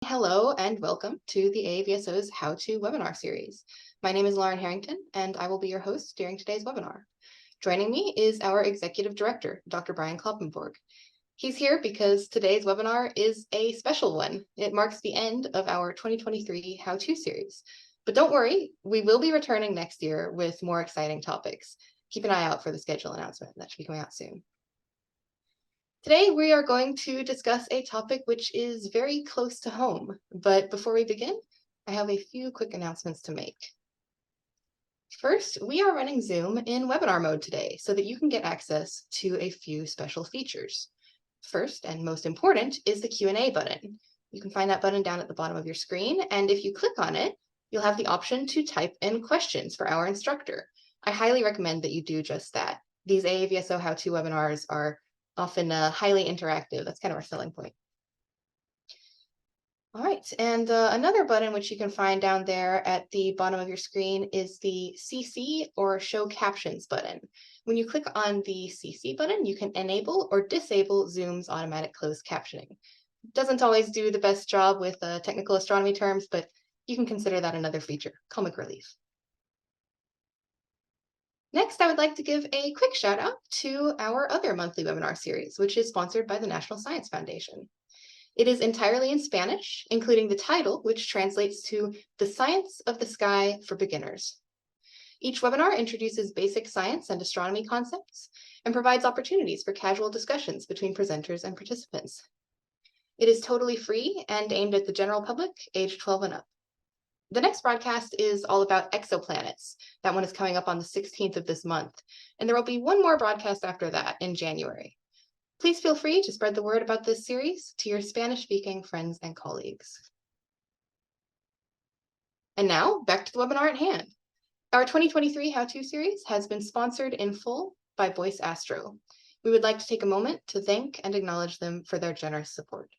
Hello and welcome to the AAVSO's How To webinar series. My name is Lauren Harrington and I will be your host during today's webinar. Joining me is our Executive Director, Dr. Brian Kloppenborg. He's here because today's webinar is a special one. It marks the end of our 2023 How To series. But don't worry, we will be returning next year with more exciting topics. Keep an eye out for the schedule announcement. That should be coming out soon. Today, we are going to discuss a topic which is very close to home. But before we begin, I have a few quick announcements to make. First, we are running Zoom in webinar mode today so that you can get access to a few special features. First, and most important, is the Q&A button. You can find that button down at the bottom of your screen, and if you click on it, you'll have the option to type in questions for our instructor. I highly recommend that you do just that. These AAVSO how-to webinars are often highly interactive. That's kind of our selling point. All right, and another button which you can find down there at the bottom of your screen is the CC or Show Captions button. When you click on the CC button, you can enable or disable Zoom's automatic closed captioning. It doesn't always do the best job with technical astronomy terms, but you can consider that another feature, comic relief. Next, I would like to give a quick shout out to our other monthly webinar series, which is sponsored by the National Science Foundation. It is entirely in Spanish, including the title, which translates to The Science of the Sky for Beginners. Each webinar introduces basic science and astronomy concepts and provides opportunities for casual discussions between presenters and participants. It is totally free and aimed at the general public, age 12 and up. The next broadcast is all about exoplanets. That one is coming up on the 16th of this month, and there will be one more broadcast after that in January. Please feel free to spread the word about this series to your Spanish-speaking friends and colleagues. And now, back to the webinar at hand. Our 2023 How-To series has been sponsored in full by Boyce Astro. We would like to take a moment to thank and acknowledge them for their generous support.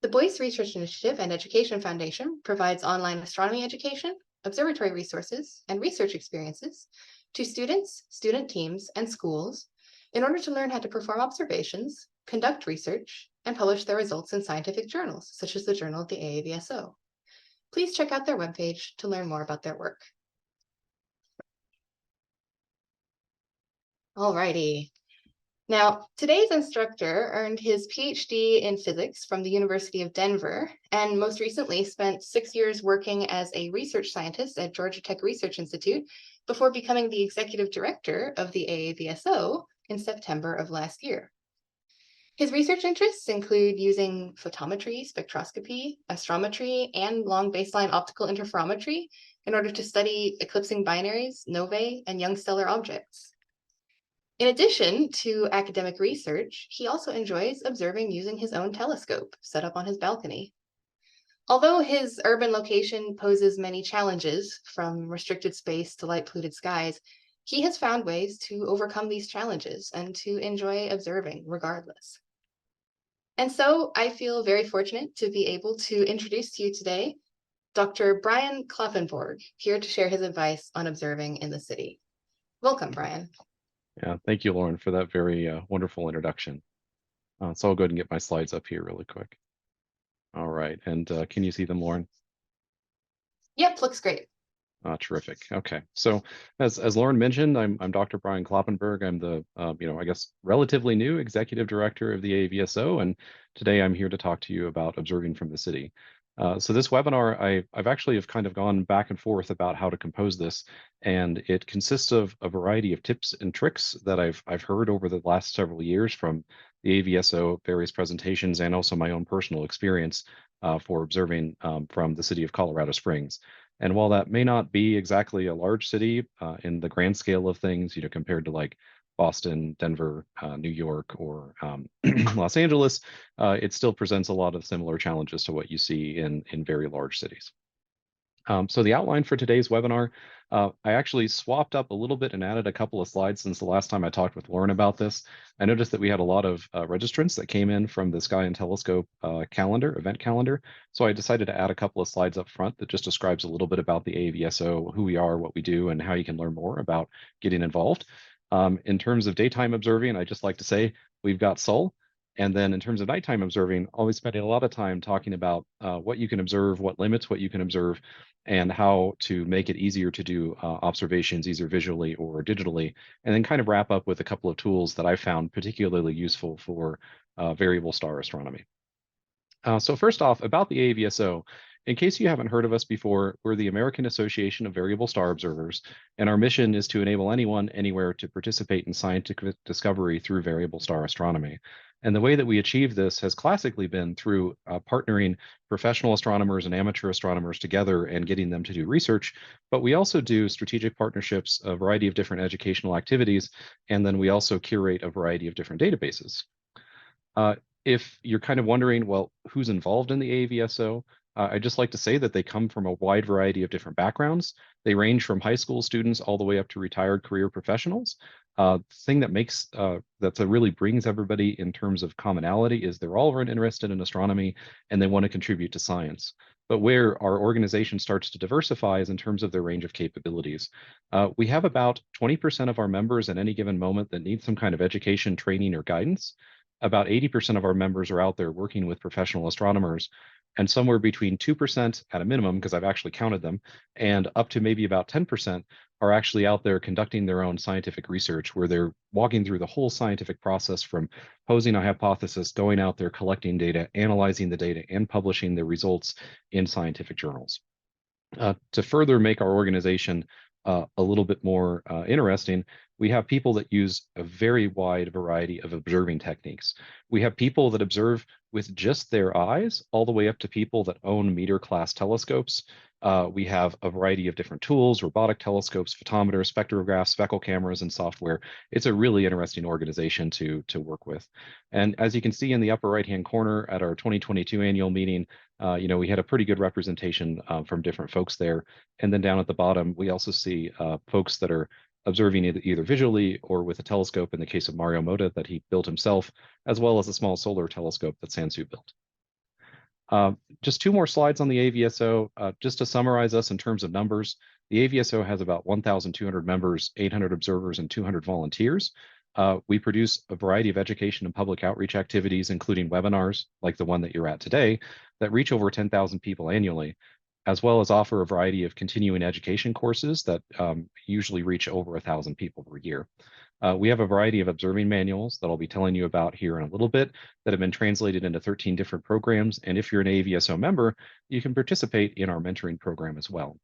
The Boyce Research Initiative and Education Foundation provides online astronomy education, observatory resources, and research experiences to students, student teams, and schools in order to learn how to perform observations, conduct research, and publish their results in scientific journals, such as the Journal of the AAVSO. Please check out their webpage to learn more about their work. Alrighty. Now, today's instructor earned his PhD in physics from the University of Denver, and most recently spent 6 years working as a research scientist at Georgia Tech Research Institute before becoming the executive director of the AAVSO in September of last year. His research interests include using photometry, spectroscopy, astrometry, and long baseline optical interferometry in order to study eclipsing binaries, novae, and young stellar objects. In addition to academic research, he also enjoys observing using his own telescope set up on his balcony. Although his urban location poses many challenges, from restricted space to light-polluted skies, he has found ways to overcome these challenges and to enjoy observing regardless. And so I feel very fortunate to be able to introduce to you today Dr. Brian Kloppenborg, here to share his advice on observing in the city. Welcome, Brian. Yeah, thank you, Lauren, for that very wonderful introduction. So I'll go ahead and get my slides up here really quick. All right, and can you see them, Lauren? Yep, looks great. Terrific. Okay, so as Lauren mentioned, I'm Dr. Brian Kloppenberg. I'm the I guess relatively new executive director of the AAVSO, and today I'm here to talk to you about observing from the city. So this webinar, I've actually have kind of gone back and forth about how to compose this, and it consists of a variety of tips and tricks that I've heard over the last several years from the AVSO, various presentations, and also my own personal experience for observing from the city of Colorado Springs. And while that may not be exactly a large city in the grand scale of things, compared to like Boston, Denver, New York, or Los Angeles, it still presents a lot of similar challenges to what you see in very large cities. So the outline for today's webinar, I actually swapped up a little bit and added a couple of slides since the last time I talked with Lauren about this. I noticed that we had a lot of registrants that came in from the Sky and Telescope event calendar. So I decided to add a couple of slides up front that just describes a little bit about the AAVSO, who we are, what we do, and how you can learn more about getting involved. In terms of daytime observing, I just like to say we've got Sol. And then in terms of nighttime observing, always spending a lot of time talking about what you can observe, what limits what you can observe, and how to make it easier to do observations either visually or digitally, and then kind of wrap up with a couple of tools that I found particularly useful for variable star astronomy. So first off, about the AVSO, in case you haven't heard of us before, we're the American Association of Variable Star Observers, and our mission is to enable anyone, anywhere to participate in scientific discovery through variable star astronomy. And the way that we achieve this has classically been through partnering professional astronomers and amateur astronomers together and getting them to do research. But we also do strategic partnerships, a variety of different educational activities, and then we also curate a variety of different databases. Uh, if you're kind of wondering, well, who's involved in the AVSO, I'd just like to say that they come from a wide variety of different backgrounds. They range from high school students all the way up to retired career professionals. The thing that makes that really brings everybody in terms of commonality is they're all interested in astronomy and they want to contribute to science. But where our organization starts to diversify is in terms of their range of capabilities. We have about 20% of our members at any given moment that need some kind of education, training, or guidance. About 80% of our members are out there working with professional astronomers, and somewhere between 2% at a minimum, because I've actually counted them, and up to maybe about 10% are actually out there conducting their own scientific research, where they're walking through the whole scientific process from posing a hypothesis, going out there, collecting data, analyzing the data, and publishing the results in scientific journals. To further make our organization a little bit more interesting, we have people that use a very wide variety of observing techniques. We have people that observe with just their eyes, all the way up to people that own meter-class telescopes. We have a variety of different tools, robotic telescopes, photometers, spectrographs, speckle cameras, and software. It's a really interesting organization to work with. And as you can see in the upper right-hand corner at our 2022 annual meeting, we had a pretty good representation from different folks there. And then down at the bottom, we also see folks that are observing either visually or with a telescope in the case of Mario Moda that he built himself, as well as a small solar telescope that Sansu built. Just two more slides on the AVSO. Just to summarize us in terms of numbers, the AVSO has about 1,200 members, 800 observers, and 200 volunteers. We produce a variety of education and public outreach activities, including webinars like the one that you're at today, that reach over 10,000 people annually, as well as offer a variety of continuing education courses that usually reach over 1,000 people per year. We have a variety of observing manuals that I'll be telling you about here in a little bit that have been translated into 13 different programs. And if you're an AVSO member, you can participate in our mentoring program as well.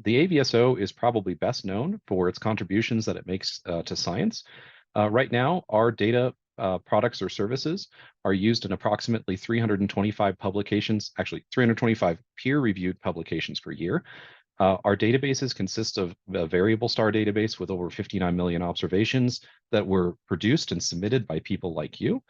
The AVSO is probably best known for its contributions that it makes to science. Right now, our data products or services are used in approximately 325 publications, actually 325 peer-reviewed publications per year. Our databases consist of a variable star database with over 59 million observations that were produced and submitted by people like you.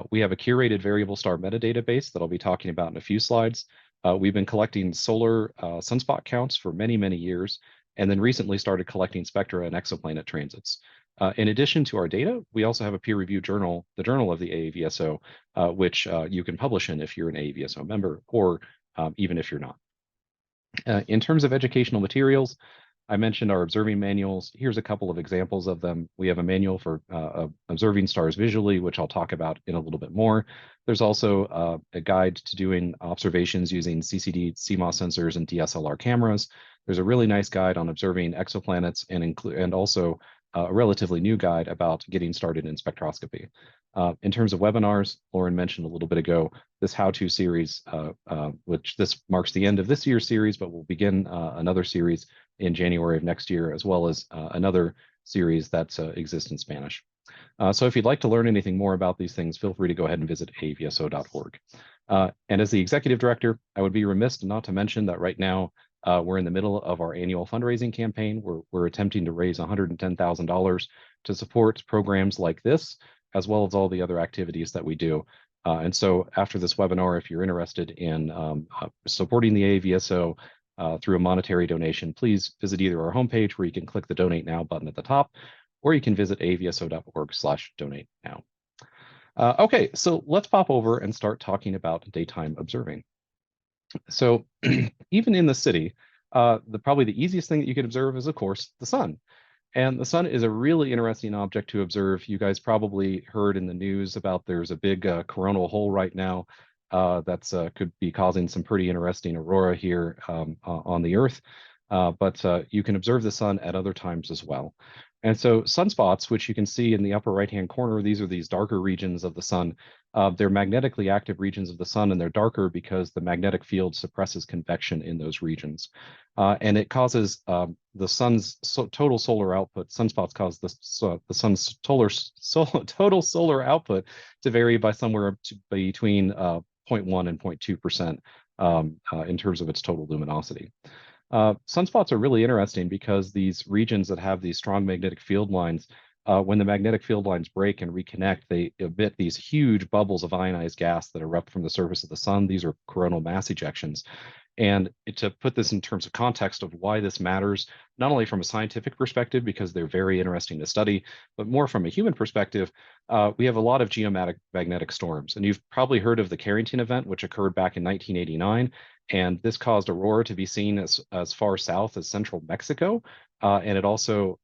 We have a curated variable star metadatabase that I'll be talking about in a few slides. We've been collecting solar sunspot counts for many, many years, and then recently started collecting spectra and exoplanet transits. In addition to our data, we also have a peer-reviewed journal, the Journal of the AVSO, which you can publish in if you're an AVSO member, or even if you're not. In terms of educational materials, I mentioned our observing manuals. Here's a couple of examples of them. We have a manual for observing stars visually, which I'll talk about in a little bit more. There's also a guide to doing observations using CCD, CMOS sensors, and DSLR cameras. There's a really nice guide on observing exoplanets and also a relatively new guide about getting started in spectroscopy. In terms of webinars, Lauren mentioned a little bit ago, this how-to series, which this marks the end of this year's series, but we'll begin another series in January of next year, as well as another series that exists in Spanish. So if you'd like to learn anything more about these things, feel free to go ahead and visit avso.org. And as the executive director, I would be remiss not to mention that right now, we're in the middle of our annual fundraising campaign. We're attempting to raise $110,000 to support programs like this, as well as all the other activities that we do. And so after this webinar, if you're interested in supporting the AVSO through a monetary donation, please visit either our homepage where you can click the Donate Now button at the top, or you can visit avso.org/donate now. Okay, so let's pop over and start talking about daytime observing. So even in the city, probably the easiest thing that you can observe is, of course, the sun. And the sun is a really interesting object to observe. You guys probably heard in the news about there's a big coronal hole right now that's could be causing some pretty interesting aurora here on the Earth. But you can observe the sun at other times as well. And so sunspots, which you can see in the upper right-hand corner, these are these darker regions of the sun. They're magnetically active regions of the sun, and they're darker because the magnetic field suppresses convection in those regions. And it causes the sun's total solar output. Sunspots cause the sun's total solar output to vary by somewhere between 0.1 and 0.2% in terms of its total luminosity. Sunspots are really interesting because these regions that have these strong magnetic field lines, when the magnetic field lines break and reconnect, they emit these huge bubbles of ionized gas that erupt from the surface of the sun. These are coronal mass ejections. And to put this in terms of context of why this matters, not only from a scientific perspective, because they're very interesting to study, but more from a human perspective, we have a lot of geomagnetic storms. And you've probably heard of the Carrington event, which occurred back in 1989. And this caused aurora to be seen as far south as central Mexico. And it also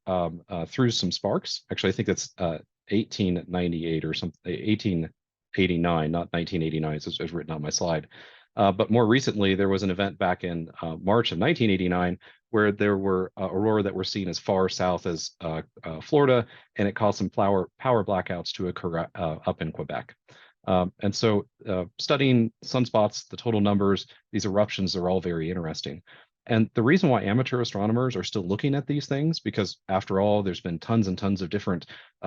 threw some sparks. Actually, I think it's 1898 or something, 1889, not 1989, as written on my slide. But more recently, there was an event back in March of 1989 where there were aurora that were seen as far south as Florida, and it caused some power blackouts to occur up in Quebec. And so studying sunspots, the total numbers, these eruptions are all very interesting. And the reason why amateur astronomers are still looking at these things, because after all, there's been tons and tons of different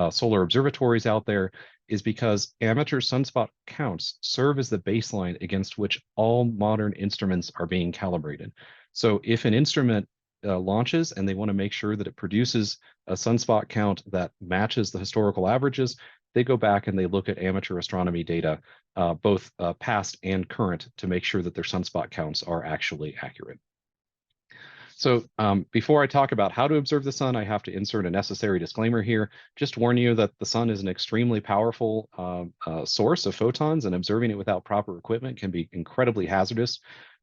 solar observatories out there, is because amateur sunspot counts serve as the baseline against which all modern instruments are being calibrated. So if an instrument launches and they want to make sure that it produces a sunspot count that matches the historical averages, they go back and they look at amateur astronomy data, both past and current, to make sure that their sunspot counts are actually accurate. So before I talk about how to observe the sun, I have to insert a necessary disclaimer here. Just warn you that the sun is an extremely powerful source of photons, and observing it without proper equipment can be incredibly hazardous.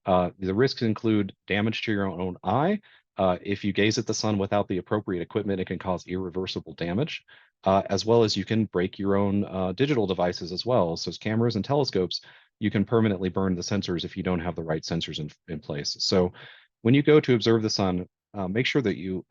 The risks include damage to your own eye. If you gaze at the sun without the appropriate equipment, it can cause irreversible damage, as well as you can break your own digital devices as well. So as cameras and telescopes, you can permanently burn the sensors if you don't have the right sensors in place. So when you go to observe the sun, make sure that you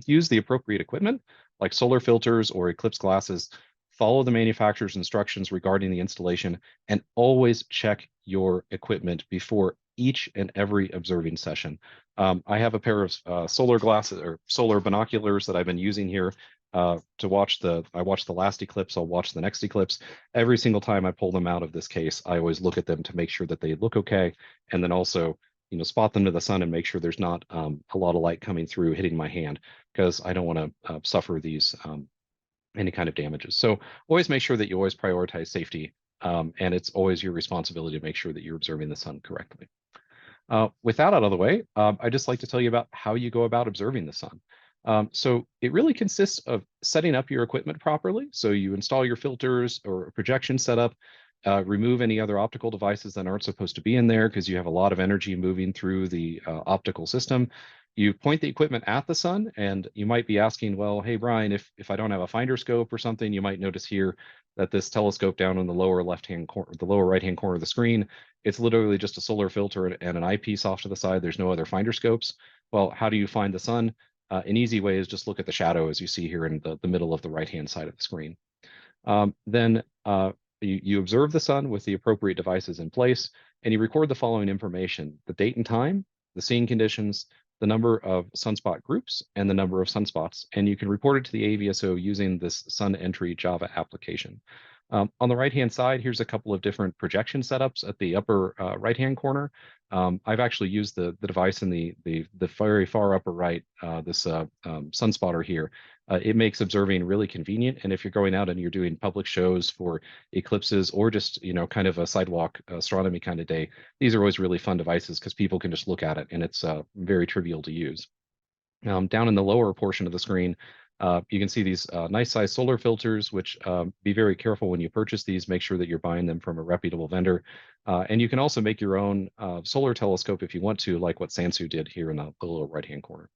use the appropriate equipment, like solar filters or eclipse glasses. Follow the manufacturer's instructions regarding the installation, and always check your equipment before each and every observing session. I have a pair of solar glasses or solar binoculars that I've been using here to watch I watched the last eclipse, I'll watch the next eclipse. Every single time I pull them out of this case, I always look at them to make sure that they look okay, and then also spot them to the sun and make sure there's not a lot of light coming through hitting my hand, because I don't want to suffer these any kind of damages. So always make sure that you always prioritize safety, and it's always your responsibility to make sure that you're observing the sun correctly. With that out of the way, I'd just like to tell you about how you go about observing the sun. So it really consists of setting up your equipment properly. So you install your filters or a projection setup, remove any other optical devices that aren't supposed to be in there because you have a lot of energy moving through the optical system. You point the equipment at the sun, and you might be asking, well, hey, Brian, if I don't have a finder scope or something, you might notice here that this telescope down in the lower left-hand corner, the lower right-hand corner of the screen, it's literally just a solar filter and an eyepiece off to the side. There's no other finder scopes. Well, how do you find the sun? An easy way is just look at the shadow, as you see here in the middle of the right-hand side of the screen. Then you observe the sun with the appropriate devices in place, and you record the following information: the date and time, the seeing conditions, the number of sunspot groups, and the number of sunspots. And you can report it to the AVSO using this Sun Entry Java application. On the right-hand side, here's a couple of different projection setups at the upper right-hand corner. I've actually used the device in the very far upper right, this sunspotter here. It makes observing really convenient. And if you're going out and you're doing public shows for eclipses, or just, kind of a sidewalk astronomy kind of day, these are always really fun devices because people can just look at it and it's very trivial to use. Down in the lower portion of the screen, you can see these nice size solar filters, which be very careful when you purchase these. Make sure that you're buying them from a reputable vendor. And you can also make your own solar telescope if you want to, like what Sansu did here in the lower right-hand corner.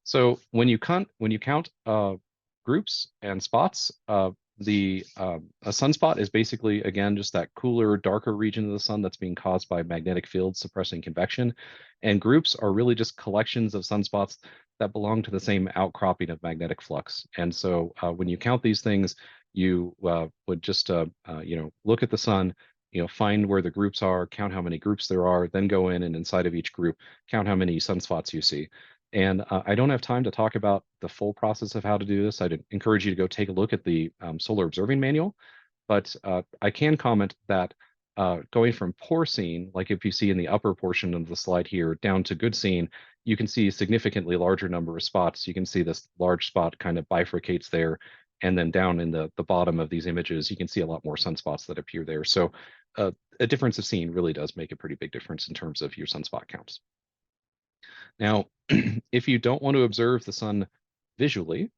So when you count groups and spots, the a sunspot is basically again just that cooler, darker region of the sun that's being caused by magnetic fields suppressing convection, and groups are really just collections of sunspots that belong to the same outcropping of magnetic flux. And so when you count these things, you would just look at the sun, find where the groups are, count how many groups there are, then go in and inside of each group count how many sunspots you see. And I don't have time to talk about the full process of how to do this. I'd encourage you to go take a look at the Solar Observing Manual. But I can comment that going from poor seeing, like if you see in the upper portion of the slide here, down to good seeing, you can see a significantly larger number of spots. You can see this large spot kind of bifurcates there. And then down in the bottom of these images, you can see a lot more sunspots that appear there. So a difference of seeing really does make a pretty big difference in terms of your sunspot counts. Now, if you don't want to observe the sun visually,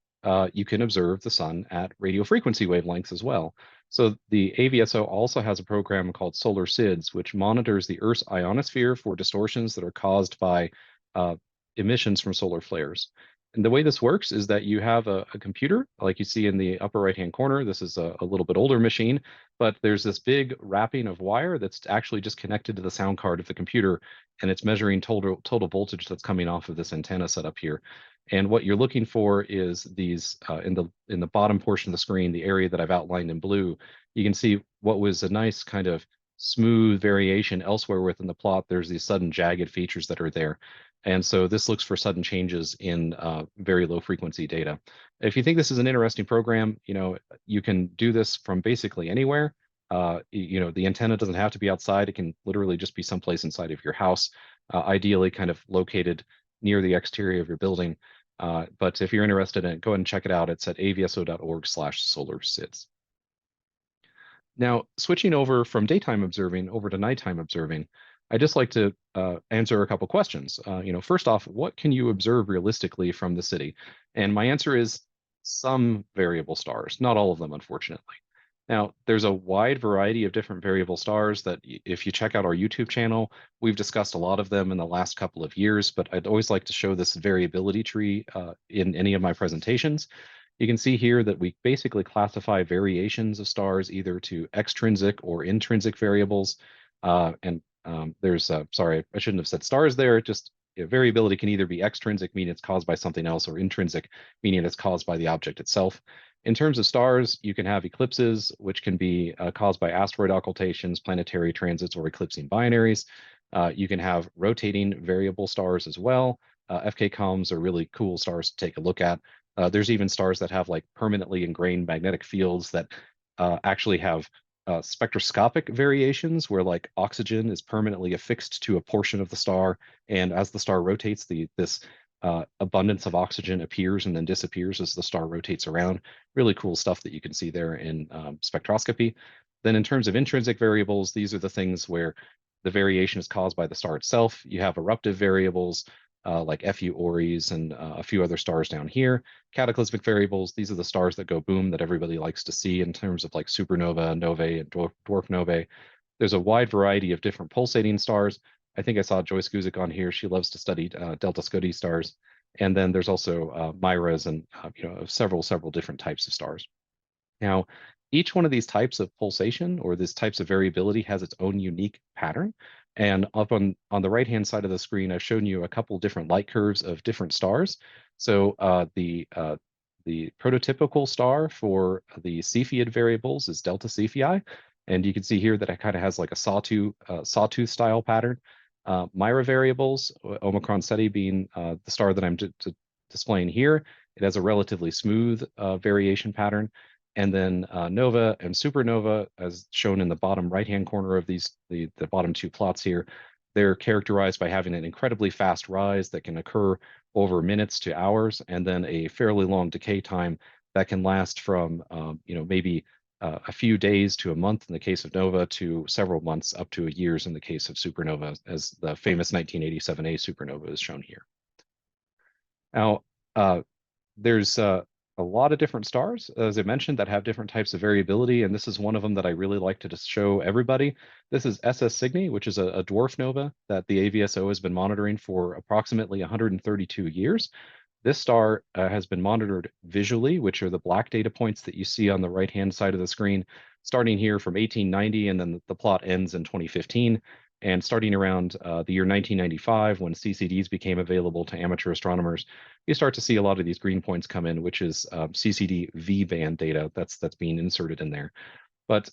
you can observe the sun at radio frequency wavelengths as well. So the AVSO also has a program called Solar SIDS, which monitors the Earth's ionosphere for distortions that are caused by uh, emissions from solar flares. And the way this works is that you have a computer, like you see in the upper right-hand corner. This is a little bit older machine, but there's this big wrapping of wire that's actually just connected to the sound card of the computer, and it's measuring total voltage that's coming off of this antenna set up here. And what you're looking for is these in the bottom portion of the screen, the area that I've outlined in blue. You can see what was a nice kind of smooth variation elsewhere within the plot. There's these sudden jagged features that are there. And so this looks for sudden changes in very low frequency data. If you think this is an interesting program, you can do this from basically anywhere. The antenna doesn't have to be outside. It can literally just be someplace inside of your house, ideally kind of located near the exterior of your building. But if you're interested in it, go ahead and check it out. It's at avso.org/solarsids. Now, switching over from daytime observing over to nighttime observing, I just like to answer a couple questions. First off, what can you observe realistically from the city? And my answer is some variable stars, not all of them, unfortunately. Now, there's a wide variety of different variable stars that if you check out our YouTube channel, we've discussed a lot of them in the last couple of years, but I'd always like to show this variability tree in any of my presentations. You can see here that we basically classify variations of stars either to extrinsic or intrinsic variables. Sorry, I shouldn't have said stars there, just variability can either be extrinsic, meaning it's caused by something else, or intrinsic, meaning it's caused by the object itself. In terms of stars, you can have eclipses, which can be caused by asteroid occultations, planetary transits, or eclipsing binaries. You can have rotating variable stars as well. FK columns are really cool stars to take a look at. There's even stars that have like permanently ingrained magnetic fields that actually have spectroscopic variations where like oxygen is permanently affixed to a portion of the star, and as the star rotates, this abundance of oxygen appears and then disappears as the star rotates around. Really cool stuff that you can see there in spectroscopy. Then in terms of intrinsic variables, these are the things where the variation is caused by the star itself. You have eruptive variables like Fu Auris and a few other stars down here. Cataclysmic variables, these are the stars that go boom that everybody likes to see in terms of like supernova, novae, and dwarf novae. There's a wide variety of different pulsating stars. I think I saw Joyce Guzik on here. She loves to study Delta Scuti stars. And then there's also Miras and several different types of stars. Now, each one of these types of pulsation or these types of variability has its own unique pattern. And up on the right-hand side of the screen, I've shown you a couple different light curves of different stars. So the prototypical star for the Cepheid variables is Delta Cephei. And you can see here that it kind of has like a sawtooth style pattern. Mira variables, Omicron Ceti being the star that I'm displaying here, it has a relatively smooth variation pattern. And then nova and supernova, as shown in the bottom right-hand corner of the bottom two plots here, they're characterized by having an incredibly fast rise that can occur over minutes to hours, and then a fairly long decay time that can last from maybe a few days to a month in the case of nova to several months up to years in the case of supernova, as the famous 1987A supernova is shown here. Now, there's a lot of different stars, as I mentioned, that have different types of variability, and this is one of them that I really like to just show everybody. This is SS Cygni, which is a dwarf nova that the AVSO has been monitoring for approximately 132 years. This star has been monitored visually, which are the black data points that you see on the right-hand side of the screen, starting here from 1890, and then the plot ends in 2015. And starting around the year 1995, when CCDs became available to amateur astronomers, you start to see a lot of these green points come in, which is CCD V-band data that's being inserted in there. But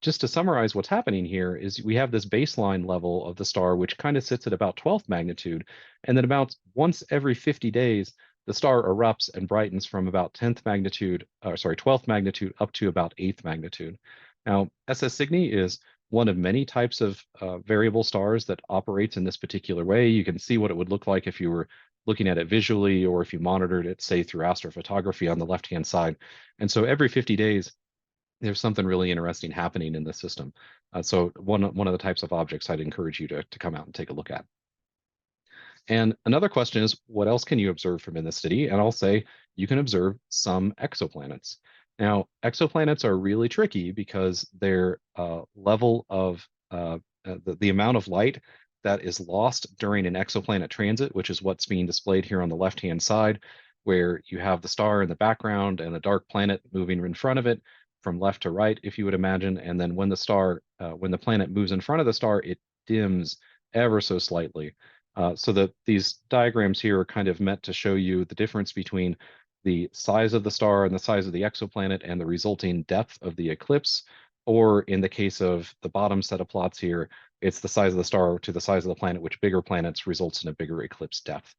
just to summarize what's happening here is we have this baseline level of the star, which kind of sits at about 12th magnitude. And then about once every 50 days, the star erupts and brightens from about 10th magnitude, or sorry, 12th magnitude up to about 8th magnitude. Now, SS Cygni is one of many types of variable stars that operates in this particular way. You can see what it would look like if you were looking at it visually, or if you monitored it, say, through astrophotography on the left-hand side. And so every 50 days, there's something really interesting happening in the system. So one of the types of objects I'd encourage you to come out and take a look at. And another question is, what else can you observe from in the city? And I'll say you can observe some exoplanets. Now, exoplanets are really tricky because their level of the amount of light that is lost during an exoplanet transit, which is what's being displayed here on the left-hand side, where you have the star in the background and the dark planet moving in front of it from left to right, if you would imagine. And then when the planet moves in front of the star, it dims ever so slightly. So that these diagrams here are kind of meant to show you the difference between the size of the star and the size of the exoplanet and the resulting depth of the eclipse. Or in the case of the bottom set of plots here, it's the size of the star to the size of the planet, which bigger planets results in a bigger eclipse depth.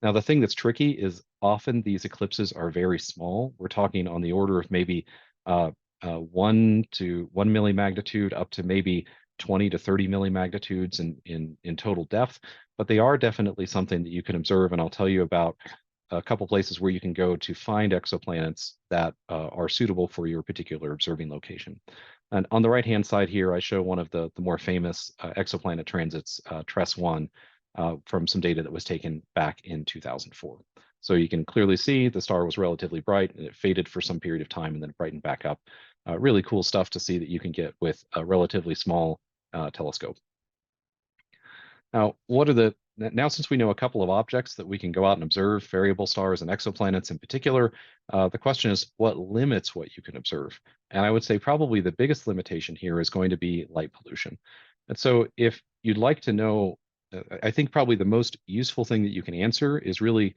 Now, the thing that's tricky is often these eclipses are very small. We're talking on the order of maybe 1 to 1 millimagnitude up to maybe 20 to 30 millimagnitudes in total depth, but they are definitely something that you can observe. And I'll tell you about a couple places where you can go to find exoplanets that are suitable for your particular observing location. And on the right-hand side here, I show one of the more famous exoplanet transits, TRES-1, from some data that was taken back in 2004. So you can clearly see the star was relatively bright and it faded for some period of time and then brightened back up. Really cool stuff to see that you can get with a relatively small telescope. Now, now since we know a couple of objects that we can go out and observe, variable stars and exoplanets in particular, the question is what limits what you can observe? And I would say probably the biggest limitation here is going to be light pollution. And so if you'd like to know, I think probably the most useful thing that you can answer is really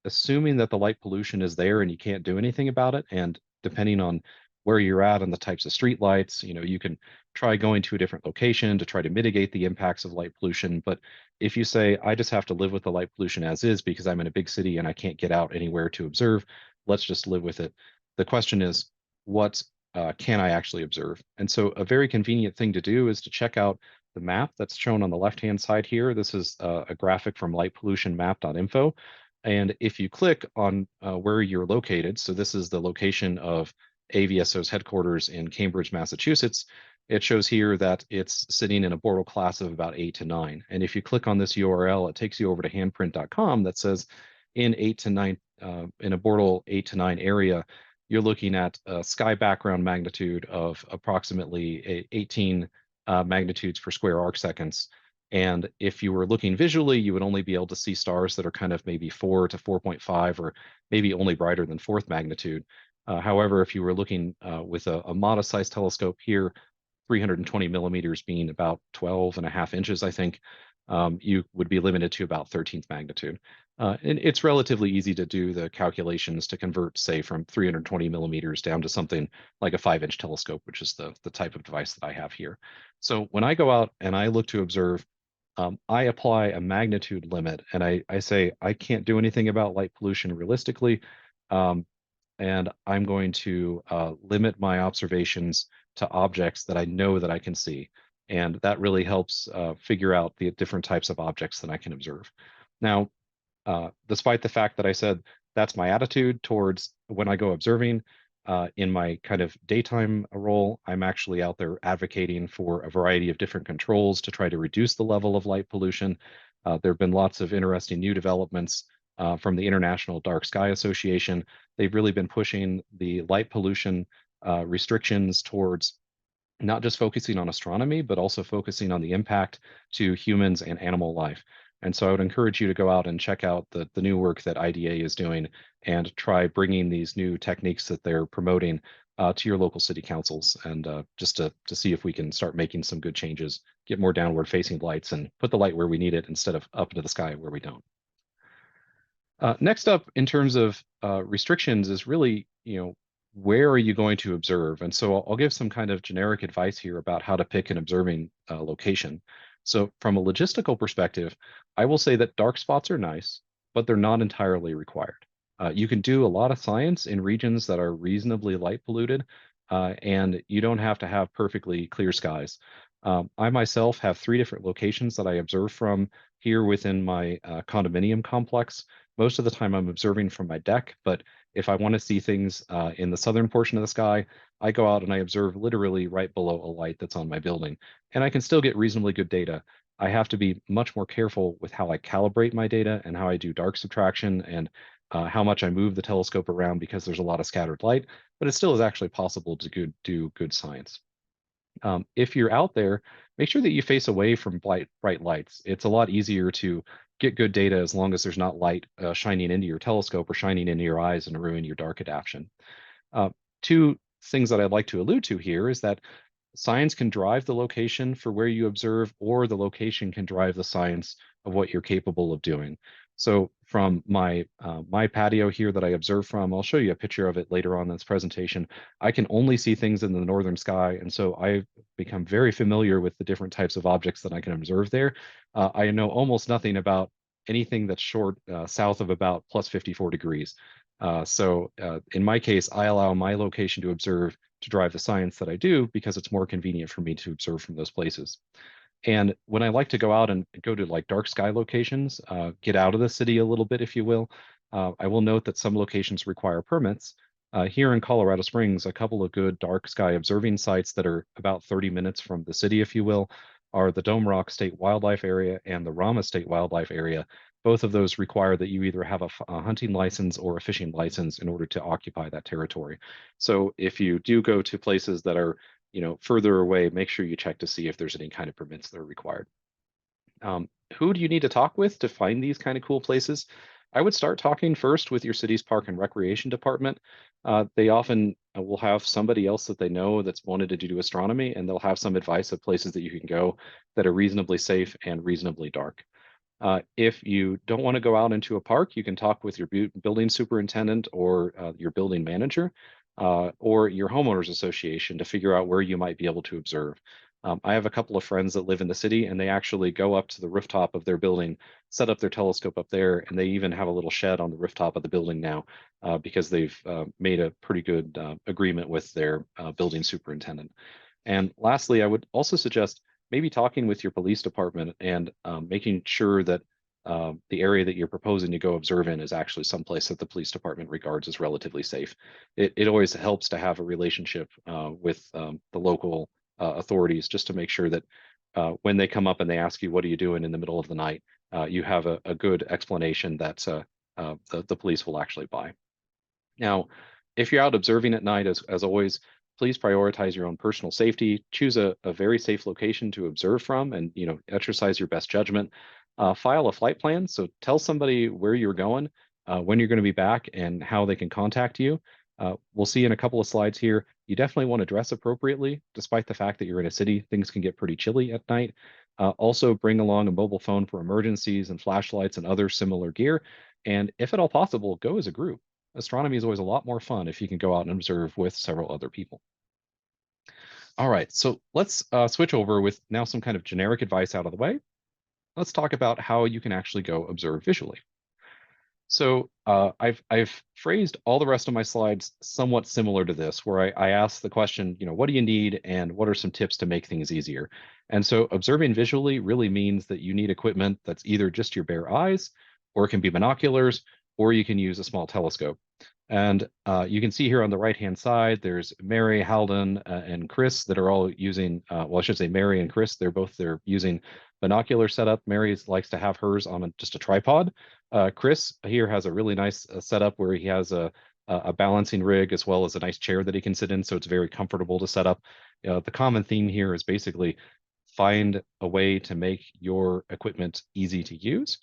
assuming that the light pollution is there and you can't do anything about it. And depending on where you're at and the types of street lights, you can try going to a different location to try to mitigate the impacts of light pollution. But if you say, I just have to live with the light pollution as is because I'm in a big city and I can't get out anywhere to observe, let's just live with it. The question is, what can I actually observe? And so a very convenient thing to do is to check out the map that's shown on the left-hand side here. This is a graphic from lightpollutionmap.info. And if you click on where you're located, so this is the location of AVSO's headquarters in Cambridge, Massachusetts, it shows here that it's sitting in a Bortle class of about 8 to 9. And if you click on this URL, it takes you over to handprint.com that says in 8 to 9, in a Bortle 8 to 9 area, you're looking at a sky background magnitude of approximately 18 magnitudes per square arc seconds. And if you were looking visually, you would only be able to see stars that are kind of maybe 4 to 4.5 or maybe only brighter than 4th magnitude. However, if you were looking with a modest sized telescope here, 320 millimeters being about 12 and a half inches, I think, you would be limited to about 13th magnitude. And it's relatively easy to do the calculations to convert, say, from 320 millimeters down to something like a 5-inch telescope, which is the type of device that I have here. So when I go out and I look to observe, I apply a magnitude limit and I say I can't do anything about light pollution realistically. And I'm going to limit my observations to objects that I know that I can see. And that really helps figure out the different types of objects that I can observe. Now, despite the fact that I said that's my attitude towards when I go observing, in my kind of daytime role, I'm actually out there advocating for a variety of different controls to try to reduce the level of light pollution. There have been lots of interesting new developments from the International Dark Sky Association. They've really been pushing the light pollution restrictions towards not just focusing on astronomy, but also focusing on the impact to humans and animal life. And so I would encourage you to go out and check out the new work that IDA is doing and try bringing these new techniques that they're promoting to your local city councils, and just to see if we can start making some good changes, get more downward facing lights, and put the light where we need it instead of up into the sky where we don't. Next up, in terms of restrictions, is really, where are you going to observe? And so I'll give some kind of generic advice here about how to pick an observing location. So from a logistical perspective, I will say that dark spots are nice, but they're not entirely required. You can do a lot of science in regions that are reasonably light polluted, and you don't have to have perfectly clear skies. I myself have 3 different locations that I observe from here within my condominium complex. Most of the time I'm observing from my deck, but if I want to see things in the southern portion of the sky, I go out and I observe literally right below a light that's on my building, and I can still get reasonably good data. I have to be much more careful with how I calibrate my data and how I do dark subtraction and how much I move the telescope around, because there's a lot of scattered light, but it still is actually possible to do good science. If you're out there, make sure that you face away from bright lights. It's a lot easier to get good data as long as there's not light shining into your telescope or shining into your eyes and ruin your dark adaptation. Uh, Two things that I'd like to allude to here is that science can drive the location for where you observe, or the location can drive the science of what you're capable of doing. So from my patio here that I observe from, I'll show you a picture of it later on in this presentation. I can only see things in the northern sky, and so I've become very familiar with the different types of objects that I can observe there. I know almost nothing about anything that's short south of about plus 54 degrees. In my case, I allow my location to observe to drive the science that I do, because it's more convenient for me to observe from those places. And when I like to go out and go to like dark sky locations, get out of the city a little bit, if you will, I will note that some locations require permits. Here in Colorado Springs, a couple of good dark sky observing sites that are about 30 minutes from the city, if you will, are the Dome Rock State Wildlife Area and the Rama State Wildlife Area. Both of those require that you either have a hunting license or a fishing license in order to occupy that territory. So if you do go to places that are further away, make sure you check to see if there's any kind of permits that are required. Who do you need to talk with to find these kind of cool places? I would start talking first with your city's park and recreation department. They often will have somebody else that they know that's wanted to do astronomy, and they'll have some advice of places that you can go that are reasonably safe and reasonably dark. If you don't want to go out into a park, you can talk with your building superintendent or your building manager or your homeowners association to figure out where you might be able to observe. I have a couple of friends that live in the city, and they actually go up to the rooftop of their building, set up their telescope up there, and they even have a little shed on the rooftop of the building now because they've made a pretty good agreement with their building superintendent. And lastly, I would also suggest maybe talking with your police department and making sure that the area that you're proposing to go observe in is actually someplace that the police department regards as relatively safe. It always helps to have a relationship with the local authorities, just to make sure that when they come up and they ask you, what are you doing in the middle of the night, you have a good explanation that the police will actually buy. Now, if you're out observing at night, as always, please prioritize your own personal safety. Choose a very safe location to observe from, and exercise your best judgment. File a flight plan. So tell somebody where you're going, when you're going to be back, and how they can contact you. We'll see in a couple of slides here. You definitely want to dress appropriately, despite the fact that you're in a city. Things can get pretty chilly at night. Also, bring along a mobile phone for emergencies and flashlights and other similar gear. And if at all possible, go as a group. Astronomy is always a lot more fun if you can go out and observe with several other people. All right, so let's switch over with now some kind of generic advice out of the way. Let's talk about how you can actually go observe visually. So I've phrased all the rest of my slides somewhat similar to this, where I ask the question, what do you need, and what are some tips to make things easier? And so observing visually really means that you need equipment that's either just your bare eyes, or it can be binoculars, or you can use a small telescope. And you can see here on the right-hand side, there's Mary, Halden, and Chris that are all using, well, I should say Mary and Chris, they're using binocular setup. Mary likes to have hers on just a tripod. Chris here has a really nice setup where he has a balancing rig as well as a nice chair that he can sit in, so it's very comfortable to set up. The common theme here is basically find a way to make your equipment easy to use.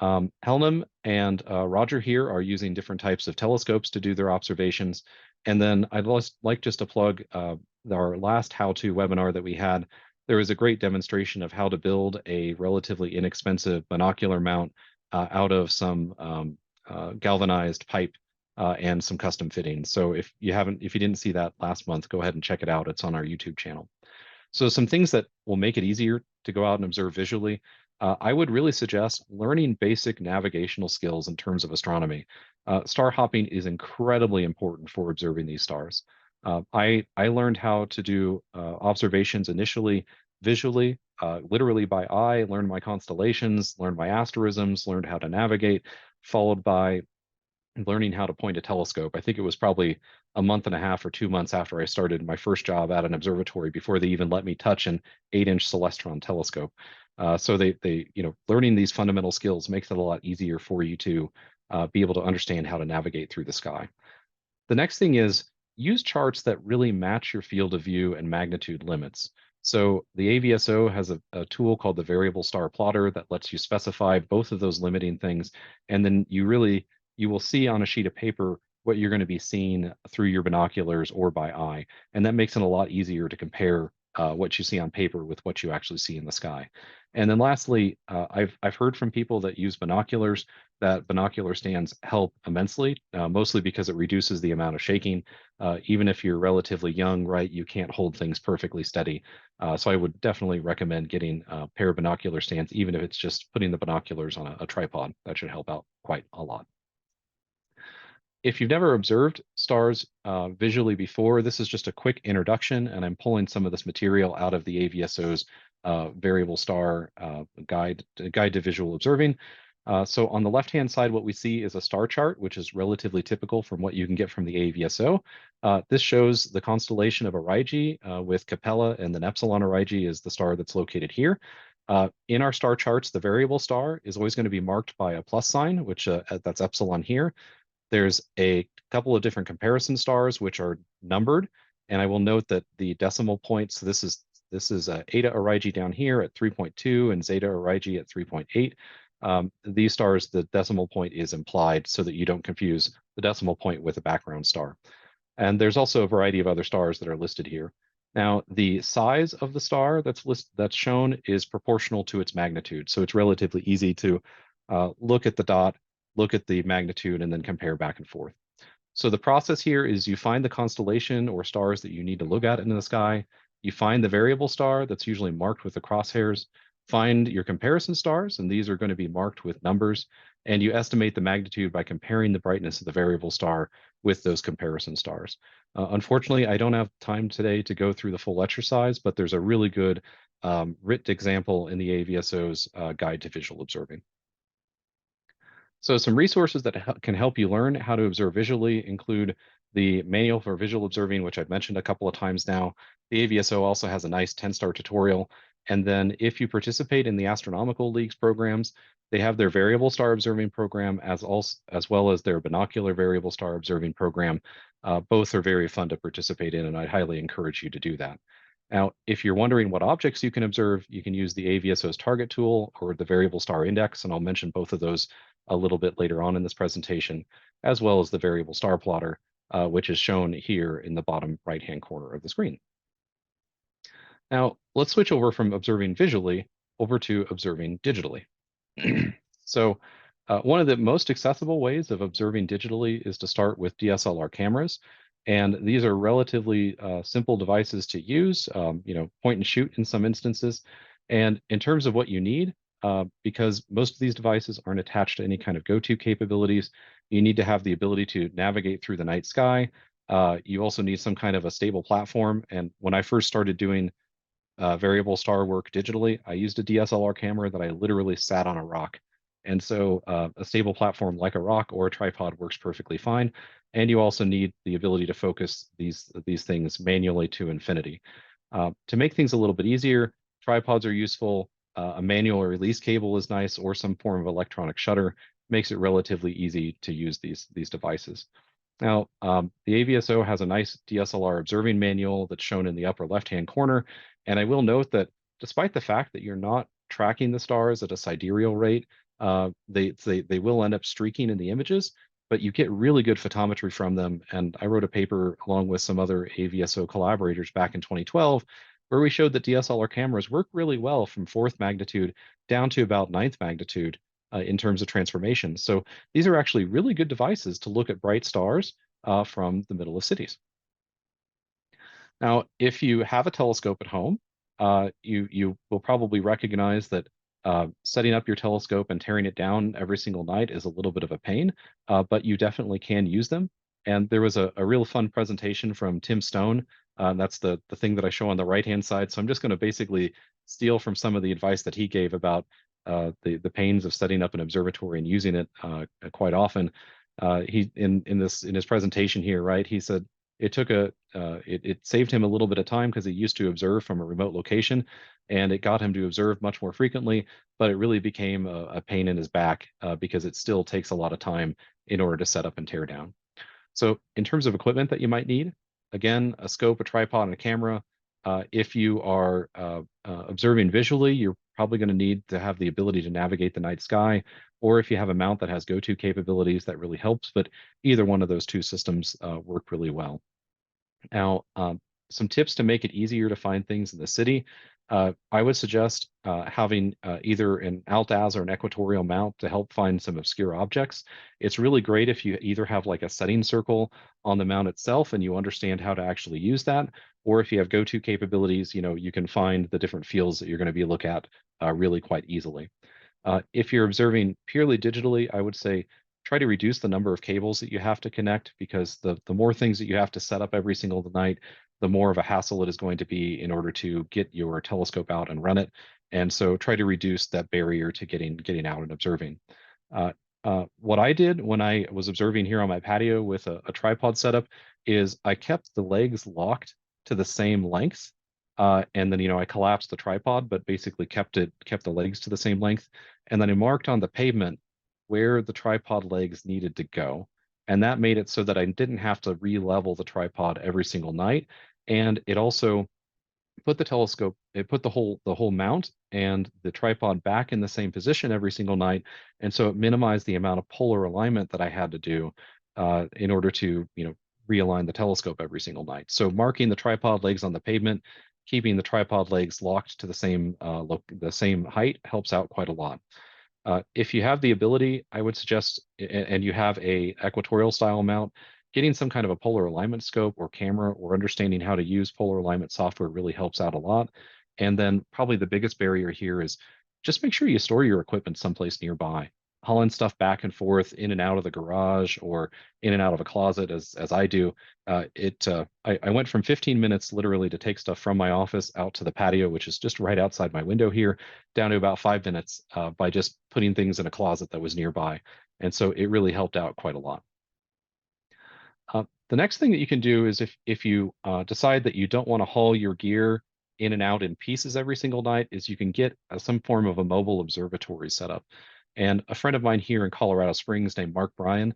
Helnum and Roger here are using different types of telescopes to do their observations. And then I'd like just to plug our last how-to webinar that we had. There was a great demonstration of how to build a relatively inexpensive binocular mount out of some galvanized pipe and some custom fittings. So if you didn't see that last month, go ahead and check it out. It's on our YouTube channel. So some things that will make it easier to go out and observe visually. I would really suggest learning basic navigational skills in terms of astronomy. Star hopping is incredibly important for observing these stars. I learned how to do observations initially visually, literally by eye, learned my constellations, learned my asterisms, learned how to navigate, followed by learning how to point a telescope. I think it was probably a month and a half or 2 months after I started my first job at an observatory before they even let me touch an 8-inch Celestron telescope. So learning these fundamental skills makes it a lot easier for you to be able to understand how to navigate through the sky. The next thing is use charts that really match your field of view and magnitude limits. So the AVSO has a tool called the variable star plotter that lets you specify both of those limiting things. And then you will see on a sheet of paper what you're going to be seeing through your binoculars or by eye. And that makes it a lot easier to compare what you see on paper with what you actually see in the sky. And then lastly, I've heard from people that use binoculars that binocular stands help immensely, mostly because it reduces the amount of shaking. Even if you're relatively young, right, you can't hold things perfectly steady. So I would definitely recommend getting a pair of binocular stands, even if it's just putting the binoculars on a tripod. That should help out quite a lot. If you've never observed stars visually before, this is just a quick introduction, and I'm pulling some of this material out of the AVSO's variable star guide to visual observing. So on the left-hand side, what we see is a star chart, which is relatively typical from what you can get from the AVSO. This shows the constellation of Aurigae with Capella, and then Epsilon Aurigae is the star that's located here. In our star charts, the variable star is always going to be marked by a plus sign, which that's Epsilon here. There's a couple of different comparison stars which are numbered, and I will note that the decimal points. So this is Eta Aurigae down here at 3.2 and Zeta Aurigae at 3.8. These stars, the decimal point is implied so that you don't confuse the decimal point with a background star. And there's also a variety of other stars that are listed here. Now, the size of the star that's shown is proportional to its magnitude, so it's relatively easy to look at the dot, look at the magnitude, and then compare back and forth. So the process here is you find the constellation or stars that you need to look at in the sky. You find the variable star that's usually marked with the crosshairs. Find your comparison stars, and these are going to be marked with numbers. And you estimate the magnitude by comparing the brightness of the variable star with those comparison stars. Unfortunately, I don't have time today to go through the full exercise, but there's a really good written example in the AVSO's Guide to Visual Observing. So some resources that can help you learn how to observe visually include the Manual for Visual Observing, which I've mentioned a couple of times now. The AVSO also has a nice 10-star tutorial. And then if you participate in the Astronomical League's programs, they have their Variable Star Observing program as well as their Binocular Variable Star Observing program. Both are very fun to participate in, and I highly encourage you to do that. Now, if you're wondering what objects you can observe, you can use the AVSO's target tool or the variable star index, and I'll mention both of those a little bit later on in this presentation, as well as the variable star plotter, which is shown here in the bottom right-hand corner of the screen. Now, let's switch over from observing visually over to observing digitally. So one of the most accessible ways of observing digitally is to start with DSLR cameras. And these are relatively simple devices to use, point and shoot in some instances. And in terms of what you need, because most of these devices aren't attached to any kind of go-to capabilities, you need to have the ability to navigate through the night sky. You also need some kind of a stable platform. And when I first started doing variable star work digitally, I used a DSLR camera that I literally sat on a rock. And so a stable platform like a rock or a tripod works perfectly fine. And you also need the ability to focus these things manually to infinity. To make things a little bit easier, tripods are useful. A manual release cable is nice, or some form of electronic shutter makes it relatively easy to use these devices. Now, the AVSO has a nice DSLR observing manual that's shown in the upper left-hand corner. And I will note that despite the fact that you're not tracking the stars at a sidereal rate, they will end up streaking in the images, but you get really good photometry from them. And I wrote a paper along with some other AVSO collaborators back in 2012, where we showed that DSLR cameras work really well from fourth magnitude down to about ninth magnitude in terms of transformation. So these are actually really good devices to look at bright stars from the middle of cities. Now, if you have a telescope at home, you will probably recognize that setting up your telescope and tearing it down every single night is a little bit of a pain, but you definitely can use them. And there was a real fun presentation from Tim Stone. That's the thing that I show on the right-hand side. So I'm just going to basically steal from some of the advice that he gave about the pains of setting up an observatory and using it quite often. He in his presentation here, right? He said it took it saved him a little bit of time because he used to observe from a remote location, and it got him to observe much more frequently, but it really became a pain in his back because it still takes a lot of time in order to set up and tear down. So in terms of equipment that you might need, again, a scope, a tripod, and a camera. If you are observing visually, you're probably going to need to have the ability to navigate the night sky, or if you have a mount that has go-to capabilities, that really helps, but either one of those two systems work really well. Now, some tips to make it easier to find things in the city. I would suggest having either an alt-az or an equatorial mount to help find some obscure objects. It's really great if you either have like a setting circle on the mount itself and you understand how to actually use that, or if you have go-to capabilities, you can find the different fields that you're going to be look at really quite easily. If you're observing purely digitally, I would say try to reduce the number of cables that you have to connect, because the more things that you have to set up every single night, the more of a hassle it is going to be in order to get your telescope out and run it. And so try to reduce that barrier to getting out and observing. What I did when I was observing here on my patio with a tripod setup is I kept the legs locked to the same length. And then, I collapsed the tripod, but basically kept the legs to the same length. And then I marked on the pavement where the tripod legs needed to go. And that made it so that I didn't have to re-level the tripod every single night. And it also put the whole mount and the tripod back in the same position every single night. And so it minimized the amount of polar alignment that I had to do in order to, realign the telescope every single night. So marking the tripod legs on the pavement, keeping the tripod legs locked to the same height helps out quite a lot. If you have the ability, I would suggest, and you have a equatorial style mount, getting some kind of a polar alignment scope or camera, or understanding how to use polar alignment software really helps out a lot. And then probably the biggest barrier here is just make sure you store your equipment someplace nearby. Hauling stuff back and forth in and out of the garage or in and out of a closet, as I do. I went from 15 minutes literally to take stuff from my office out to the patio, which is just right outside my window here, down to about 5 minutes by just putting things in a closet that was nearby. And so it really helped out quite a lot. The next thing that you can do is if you decide that you don't want to haul your gear in and out in pieces every single night, is you can get some form of a mobile observatory set up. And a friend of mine here in Colorado Springs named Mark Bryan,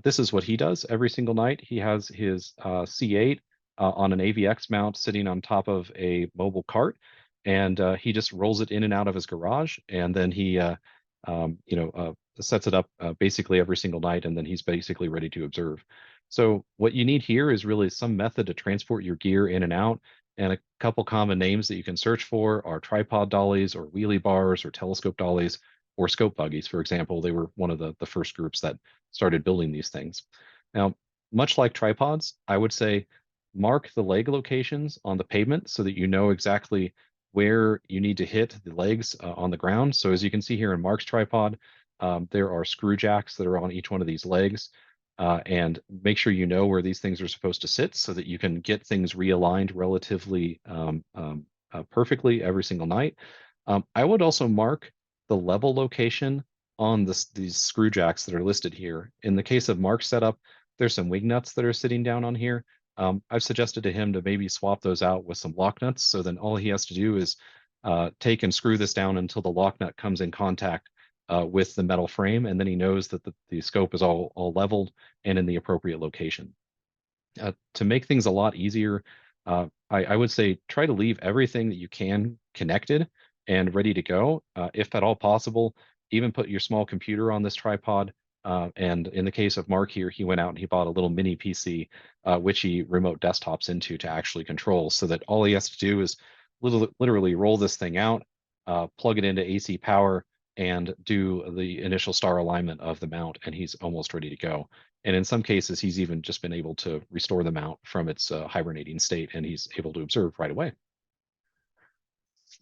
this is what he does every single night. He has his C8 on an AVX mount sitting on top of a mobile cart, and he just rolls it in and out of his garage, and then he sets it up basically every single night, and then he's basically ready to observe. So what you need here is really some method to transport your gear in and out. And a couple common names that you can search for are tripod dollies or wheelie bars or telescope dollies or scope buggies, for example. They were one of the first groups that started building these things. Now, much like tripods, I would say mark the leg locations on the pavement so that you know exactly where you need to hit the legs on the ground. So as you can see here in Mark's tripod, there are screw jacks that are on each one of these legs. And make sure you know where these things are supposed to sit so that you can get things realigned relatively perfectly every single night. I would also mark the level location on these screw jacks that are listed here. In the case of Mark's setup, there's some wing nuts that are sitting down on here. I've suggested to him to maybe swap those out with some lock nuts. So then all he has to do is take and screw this down until the lock nut comes in contact with the metal frame, and then he knows that the scope is all leveled and in the appropriate location. To make things a lot easier, I would say try to leave everything that you can connected and ready to go, if at all possible. Even put your small computer on this tripod. And in the case of Mark here, he went out and he bought a little mini PC, which he remote desktops into to actually control, so that all he has to do is literally roll this thing out, plug it into AC power, and do the initial star alignment of the mount, and he's almost ready to go. And in some cases, he's even just been able to restore the mount from its hibernating state, and he's able to observe right away.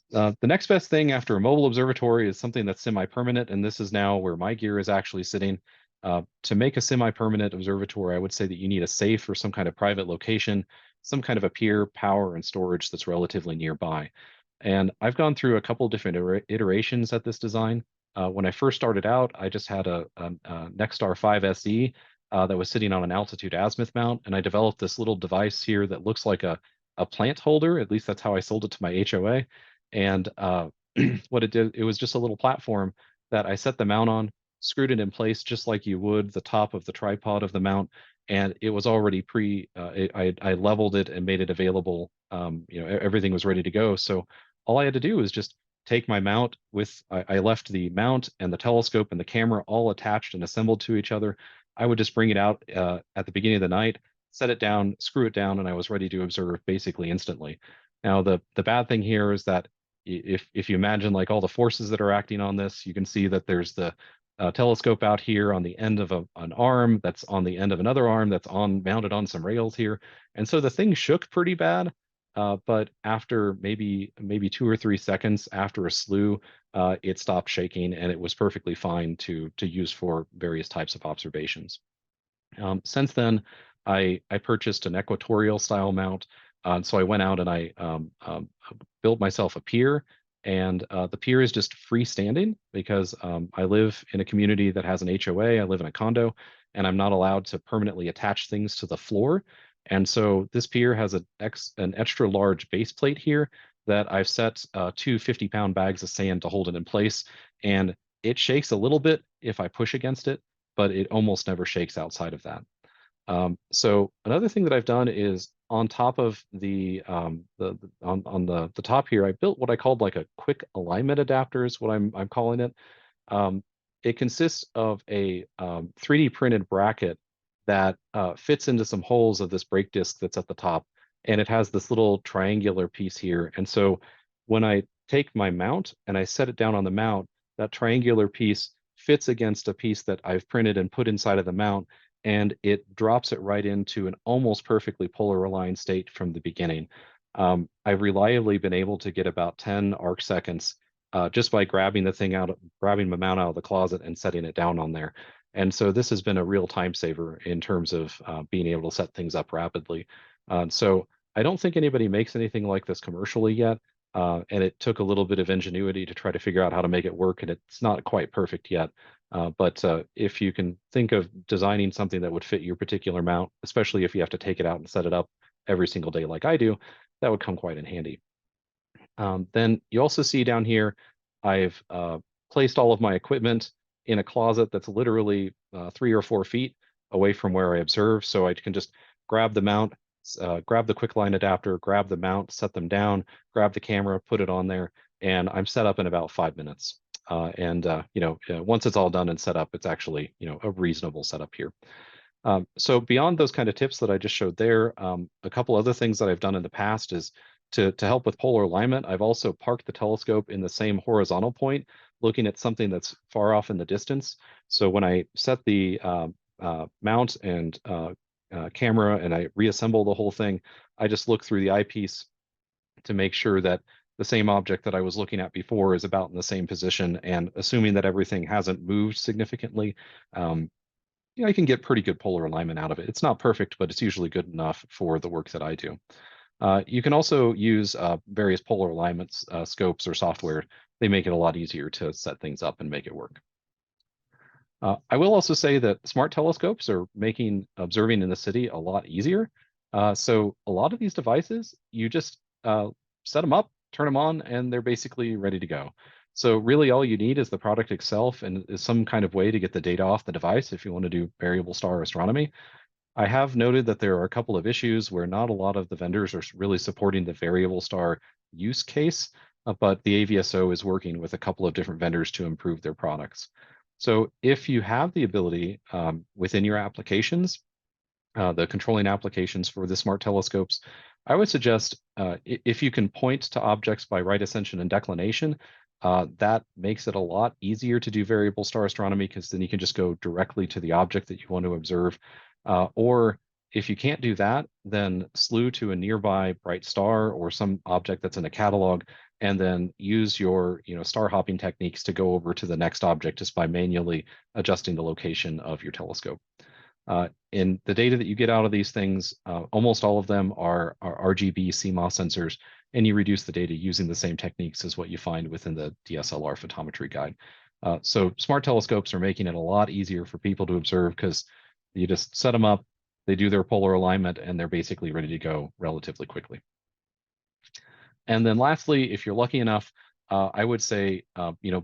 The next best thing after a mobile observatory is something that's semi-permanent, and this is now where my gear is actually sitting. To make a semi-permanent observatory, I would say that you need a safe or some kind of private location, some kind of a pier, power, and storage that's relatively nearby. And I've gone through a couple different iterations at this design. When I first started out, I just had a Nexstar 5 SE that was sitting on an altitude azimuth mount, and I developed this little device here that looks like a plant holder. At least that's how I sold it to my HOA. And what it did, it was just a little platform that I set the mount on, screwed it in place just like you would the top of the tripod of the mount, and it was already I leveled it and made it available. Everything was ready to go. So all I had to do was just take my mount I left the mount and the telescope and the camera all attached and assembled to each other. I would just bring it out at the beginning of the night, set it down, screw it down, and I was ready to observe basically instantly. Now, the bad thing here is that if you imagine like all the forces that are acting on this, you can see that there's the telescope out here on the end of an arm that's on the end of another arm that's mounted on some rails here. And so the thing shook pretty bad. But after maybe 2 or 3 seconds after a slew, it stopped shaking and it was perfectly fine to use for various types of observations. Since then, I purchased an equatorial style mount. So I went out and I built myself a pier, and the pier is just freestanding because I live in a community that has an HOA. I live in a condo, and I'm not allowed to permanently attach things to the floor. And so this pier has an extra large base plate here that I've set 2 50-pound bags of sand to hold it in place. And it shakes a little bit if I push against it, but it almost never shakes outside of that. So another thing that I've done is on top of on the top here, I built what I called like a quick alignment adapter is what I'm calling it. It consists of a 3D printed bracket that fits into some holes of this brake disc that's at the top, and it has this little triangular piece here. And so when I take my mount and I set it down on the mount, that triangular piece fits against a piece that I've printed and put inside of the mount, and it drops it right into an almost perfectly polar aligned state from the beginning. I've reliably been able to get about 10 arc seconds just by grabbing grabbing my mount out of the closet and setting it down on there. And so this has been a real time saver in terms of being able to set things up rapidly. So I don't think anybody makes anything like this commercially yet. And it took a little bit of ingenuity to try to figure out how to make it work, and it's not quite perfect yet. But if you can think of designing something that would fit your particular mount, especially if you have to take it out and set it up every single day like I do, that would come quite in handy. Then you also see down here, I've placed all of my equipment in a closet that's literally 3 or 4 feet away from where I observe. So I can just grab the mount, grab the quick line adapter, grab the mount, set them down, grab the camera, put it on there, and I'm set up in about 5 minutes. Once it's all done and set up, it's actually, a reasonable setup here. So beyond those kind of tips that I just showed there, a couple other things that I've done in the past is to help with polar alignment. I've also parked the telescope in the same horizontal point, looking at something that's far off in the distance. So when I set the mount and camera and I reassemble the whole thing, I just look through the eyepiece to make sure that the same object that I was looking at before is about in the same position, and assuming that everything hasn't moved significantly, I can get pretty good polar alignment out of it. It's not perfect, but it's usually good enough for the work that I do. You can also use various polar alignments, scopes or software. They make it a lot easier to set things up and make it work. I will also say that smart telescopes are making observing in the city a lot easier. So a lot of these devices, you just set them up, turn them on, and they're basically ready to go. So really all you need is the product itself and is some kind of way to get the data off the device if you want to do variable star astronomy. I have noted that there are a couple of issues where not a lot of the vendors are really supporting the variable star use case, but the AVSO is working with a couple of different vendors to improve their products. So if you have the ability within your applications, the controlling applications for the smart telescopes, I would suggest if you can point to objects by right ascension and declination, that makes it a lot easier to do variable star astronomy because then you can just go directly to the object that you want to observe. Or if you can't do that, then slew to a nearby bright star or some object that's in a catalog, and then use your star hopping techniques to go over to the next object just by manually adjusting the location of your telescope. In the data that you get out of these things, almost all of them are RGB CMOS sensors, and you reduce the data using the same techniques as what you find within the DSLR photometry guide. So smart telescopes are making it a lot easier for people to observe because you just set them up, they do their polar alignment, and they're basically ready to go relatively quickly. And then lastly, if you're lucky enough, I would say,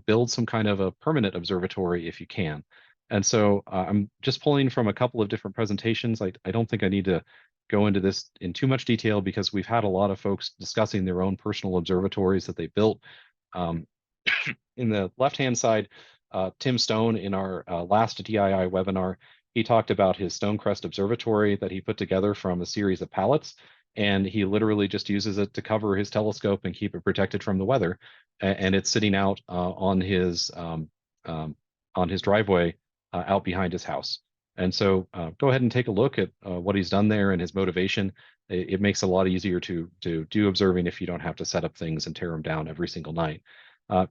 build some kind of a permanent observatory if you can. And so I'm just pulling from a couple of different presentations. I don't think I need to go into this in too much detail because we've had a lot of folks discussing their own personal observatories that they built. Um, in the left-hand side, Tim Stone in our last DII webinar, he talked about his Stonecrest Observatory that he put together from a series of pallets, and he literally just uses it to cover his telescope and keep it protected from the weather. And it's sitting out on his driveway out behind his house. And so go ahead and take a look at what he's done there and his motivation. It makes it a lot easier to do observing if you don't have to set up things and tear them down every single night.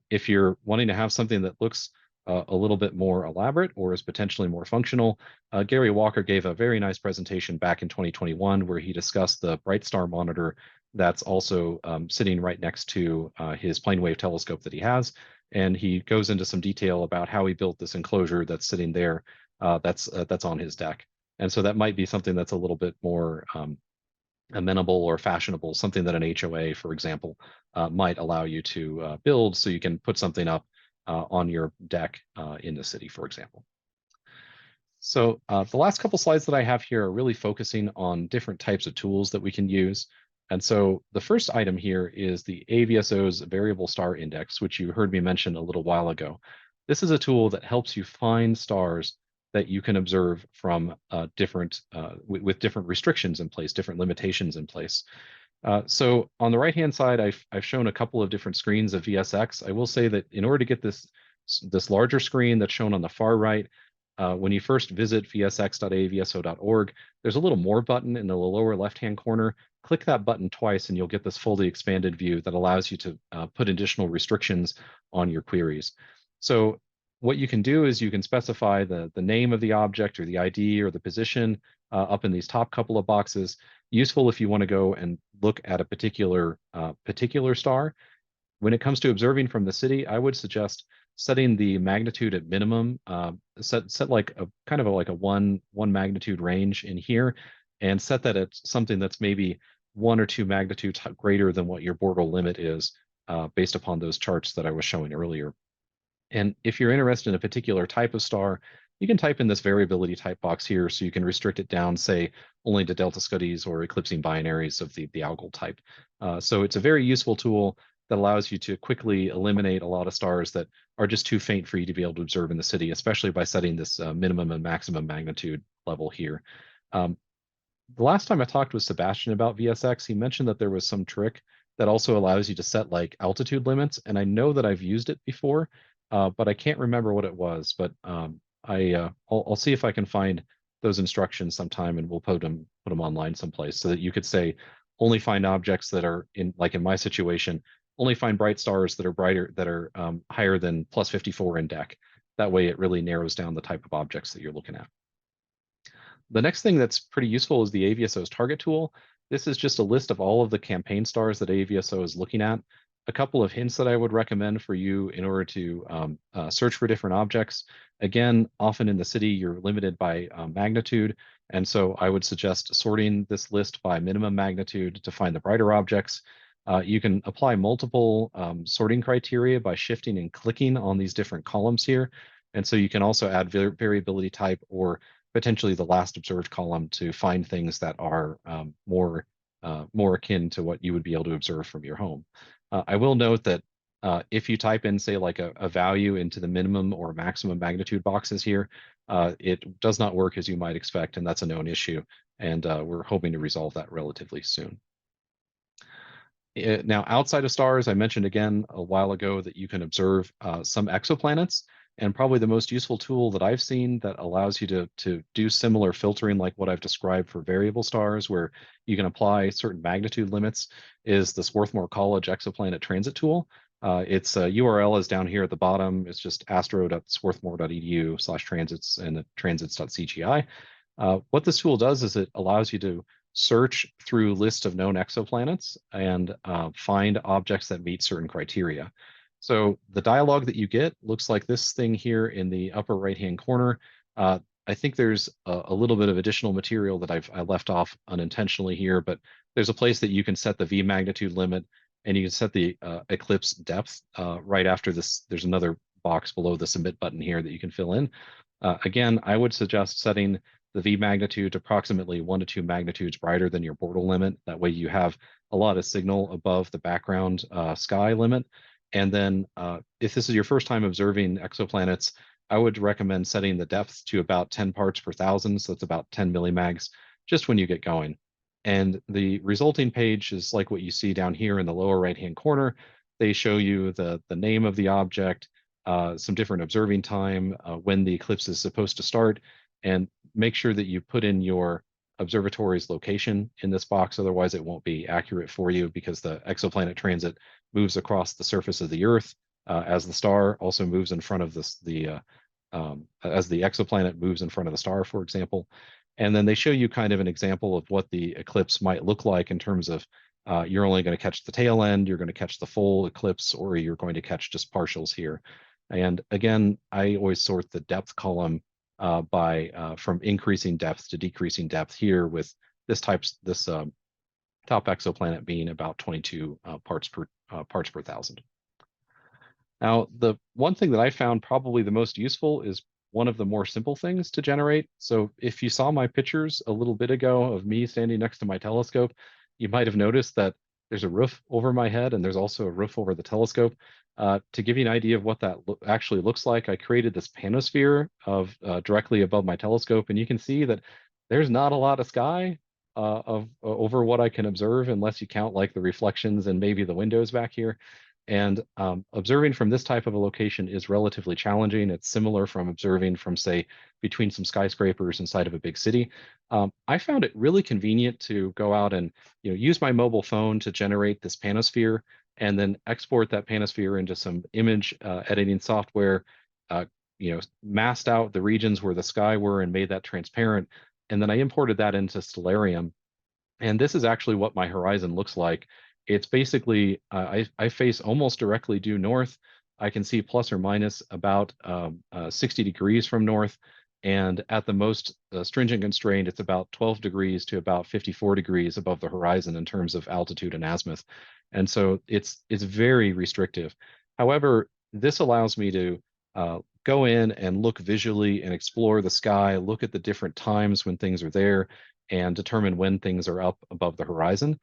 If you're wanting to have something that looks a little bit more elaborate or is potentially more functional, Gary Walker gave a very nice presentation back in 2021 where he discussed the Bright Star monitor that's also sitting right next to his plane wave telescope that he has. And he goes into some detail about how he built this enclosure that's sitting there that's on his deck. And so that might be something that's a little bit more amenable or fashionable, something that an HOA, for example, might allow you to build so you can put something up on your deck in the city, for example. So the last couple slides that I have here are really focusing on different types of tools that we can use. And so the first item here is the AVSO's Variable Star Index, which you heard me mention a little while ago. This is a tool that helps you find stars that you can observe from with different restrictions in place, different limitations in place. So on the right-hand side, I've shown a couple of different screens of VSX. I will say that in order to get this larger screen that's shown on the far right, when you first visit vsx.avso.org, there's a little more button in the lower left-hand corner. Click that button twice and you'll get this fully expanded view that allows you to put additional restrictions on your queries. So what you can do is you can specify the name of the object or the ID or the position up in these top couple of boxes. Useful if you want to go and look at a particular star. When it comes to observing from the city, I would suggest setting the magnitude at minimum. Set like a kind of like a one magnitude range in here, and set that at something that's maybe 1 or 2 magnitudes greater than what your Bortle limit is, based upon those charts that I was showing earlier. And if you're interested in a particular type of star, you can type in this variability type box here so you can restrict it down, say, only to delta Scutis or eclipsing binaries of the algal type. So it's a very useful tool that allows you to quickly eliminate a lot of stars that are just too faint for you to be able to observe in the city, especially by setting this minimum and maximum magnitude level here. The last time I talked with Sebastian about VSX, he mentioned that there was some trick that also allows you to set like altitude limits, and I know that I've used it before, but I can't remember what it was. But I'll see if I can find those instructions sometime, and we'll put them online someplace so that you could say only find objects that are in my situation, only find bright stars that are brighter that are higher than plus 54 in DEC. That way, it really narrows down the type of objects that you're looking at. The next thing that's pretty useful is the AVSO's target tool. This is just a list of all of the campaign stars that AVSO is looking at. A couple of hints that I would recommend for you in order to search for different objects. Again, often in the city, you're limited by magnitude. And so I would suggest sorting this list by minimum magnitude to find the brighter objects. You can apply multiple sorting criteria by shifting and clicking on these different columns here. And so you can also add variability type or potentially the last observed column to find things that are more more akin to what you would be able to observe from your home. I will note that if you type in, say, like a value into the minimum or maximum magnitude boxes here, it does not work as you might expect, and that's a known issue. And we're hoping to resolve that relatively soon. Now, outside of stars, I mentioned again a while ago that you can observe some exoplanets, and probably the most useful tool that I've seen that allows you to do similar filtering like what I've described for variable stars, where you can apply certain magnitude limits, is the Swarthmore College Exoplanet Transit Tool. Its URL is down here at the bottom. It's just astro.swarthmore.edu/transits and transits.cgi. What this tool does is it allows you to search through list of known exoplanets and find objects that meet certain criteria. So the dialog that you get looks like this thing here in the upper right-hand corner. I think there's a little bit of additional material that I left off unintentionally here, but there's a place that you can set the V magnitude limit, and you can set the eclipse depth right after this. There's another box below the submit button here that you can fill in. Again, I would suggest setting the V magnitude approximately 1 to 2 magnitudes brighter than your Bortle limit. That way you have a lot of signal above the background sky limit. And then if this is your first time observing exoplanets, I would recommend setting the depth to about 10 parts per thousand. So that's about 10 millimags just when you get going. And the resulting page is like what you see down here in the lower right-hand corner. They show you the name of the object, some different observing time, when the eclipse is supposed to start, and make sure that you put in your observatory's location in this box. Otherwise, it won't be accurate for you because the exoplanet transit moves across the surface of the Earth as the star also moves in front of this, as the exoplanet moves in front of the star, for example. And then they show you kind of an example of what the eclipse might look like in terms of you're only going to catch the tail end, you're going to catch the full eclipse, or you're going to catch just partials here. And again, I always sort the depth column by from increasing depth to decreasing depth here, with this top exoplanet being about 22 parts per thousand. Now, the one thing that I found probably the most useful is one of the more simple things to generate. So if you saw my pictures a little bit ago of me standing next to my telescope, you might have noticed that there's a roof over my head and there's also a roof over the telescope. To give you an idea of what that actually looks like, I created this panosphere of directly above my telescope, and you can see that there's not a lot of sky over what I can observe, unless you count like the reflections and maybe the windows back here. And observing from this type of a location is relatively challenging. It's similar from observing from, say, between some skyscrapers inside of a big city. I found it really convenient to go out and use my mobile phone to generate this panosphere, and then export that panosphere into some image editing software. Masked out the regions where the sky were and made that transparent. And then I imported that into Stellarium. And this is actually what my horizon looks like. It's basically, I face almost directly due north. I can see plus or minus about 60 degrees from north. And at the most stringent constraint, it's about 12 degrees to about 54 degrees above the horizon in terms of altitude and azimuth. And so it's very restrictive. However, this allows me to go in and look visually and explore the sky, look at the different times when things are there, and determine when things are up above the horizon.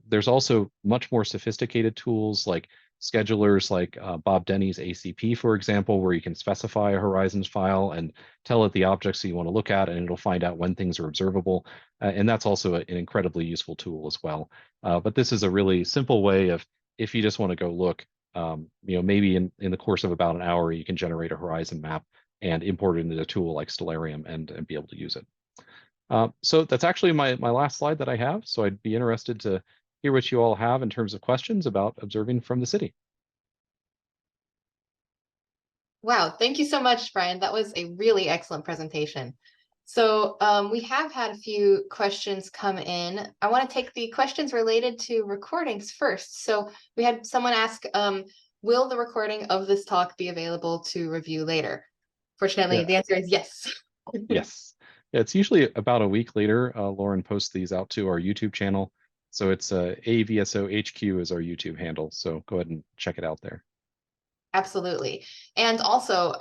There's also much more sophisticated tools like schedulers like Bob Denny's ACP, for example, where you can specify a horizons file and tell it the objects that you want to look at, and it'll find out when things are observable. And that's also an incredibly useful tool as well. But this is a really simple way of, if you just want to go look, maybe in the course of about an hour, you can generate a horizon map and import it into a tool like Stellarium and be able to use it. So that's actually my last slide that I have. So I'd be interested to hear what you all have in terms of questions about observing from the city. Wow, thank you so much, Brian. That was a really excellent presentation. So we have had a few questions come in. I want to take the questions related to recordings first. So we had someone ask, will the recording of this talk be available to review later? Fortunately, the answer is yes. Yes. Yeah, it's usually about a week later. Lauren posts these out to our YouTube channel. So it's AVSO HQ is our YouTube handle. So go ahead and check it out there. Absolutely. And also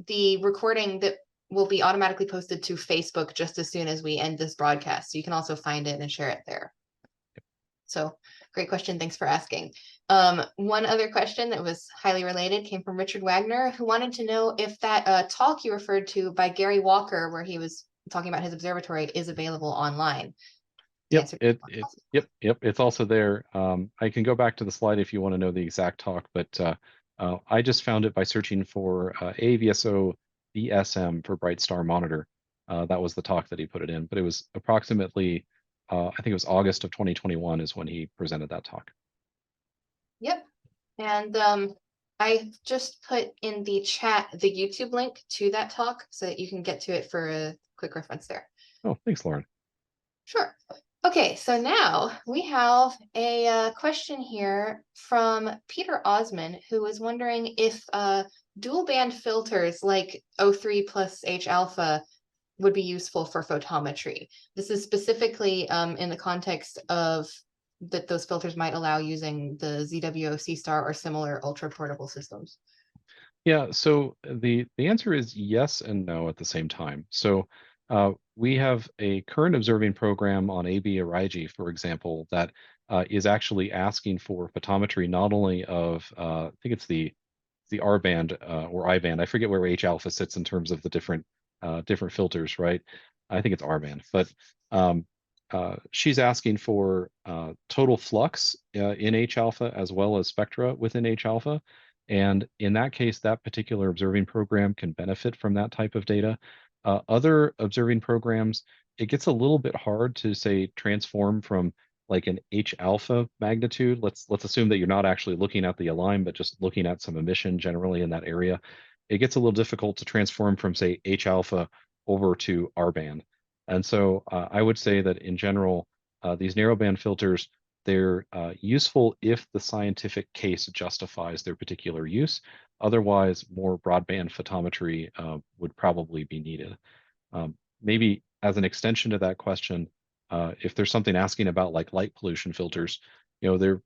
the recording that will be automatically posted to Facebook just as soon as we end this broadcast. So you can also find it and share it there. So great question. Thanks for asking. One other question that was highly related came from Richard Wagner, who wanted to know if that talk you referred to by Gary Walker, where he was talking about his observatory, is available online. Yep, yep, it's also there. I can go back to the slide if you want to know the exact talk, but I just found it by searching for AVSO BSM for Bright Star Monitor. That was the talk that he put it in, but it was approximately, I think it was August of 2021 is when he presented that talk. Yep. And I just put in the chat the YouTube link to that talk so that you can get to it for a quick reference there. Oh, thanks, Lauren. Sure. Okay, so now we have a question here from Peter Osman, who was wondering if dual band filters like O3 plus H alpha would be useful for photometry. This is specifically in the context of that those filters might allow using the ZWO star or similar ultra portable systems. Yeah, so the answer is yes and no at the same time. So we have a current observing program on AB Aurigae, for example, that is actually asking for photometry not only of I think it's the R band or I band. I forget where H alpha sits in terms of the different filters, right? I think it's R band, but she's asking for total flux in H alpha as well as spectra within H alpha. And in that case, that particular observing program can benefit from that type of data. Other observing programs, it gets a little bit hard to say transform from like an H alpha magnitude. Let's assume that you're not actually looking at the align, but just looking at some emission generally in that area. It gets a little difficult to transform from say H alpha over to R band. And so I would say that in general, these narrowband filters, they're useful if the scientific case justifies their particular use. Otherwise, more broadband photometry would probably be needed. Maybe as an extension to that question, if there's something asking about like light pollution filters, you know,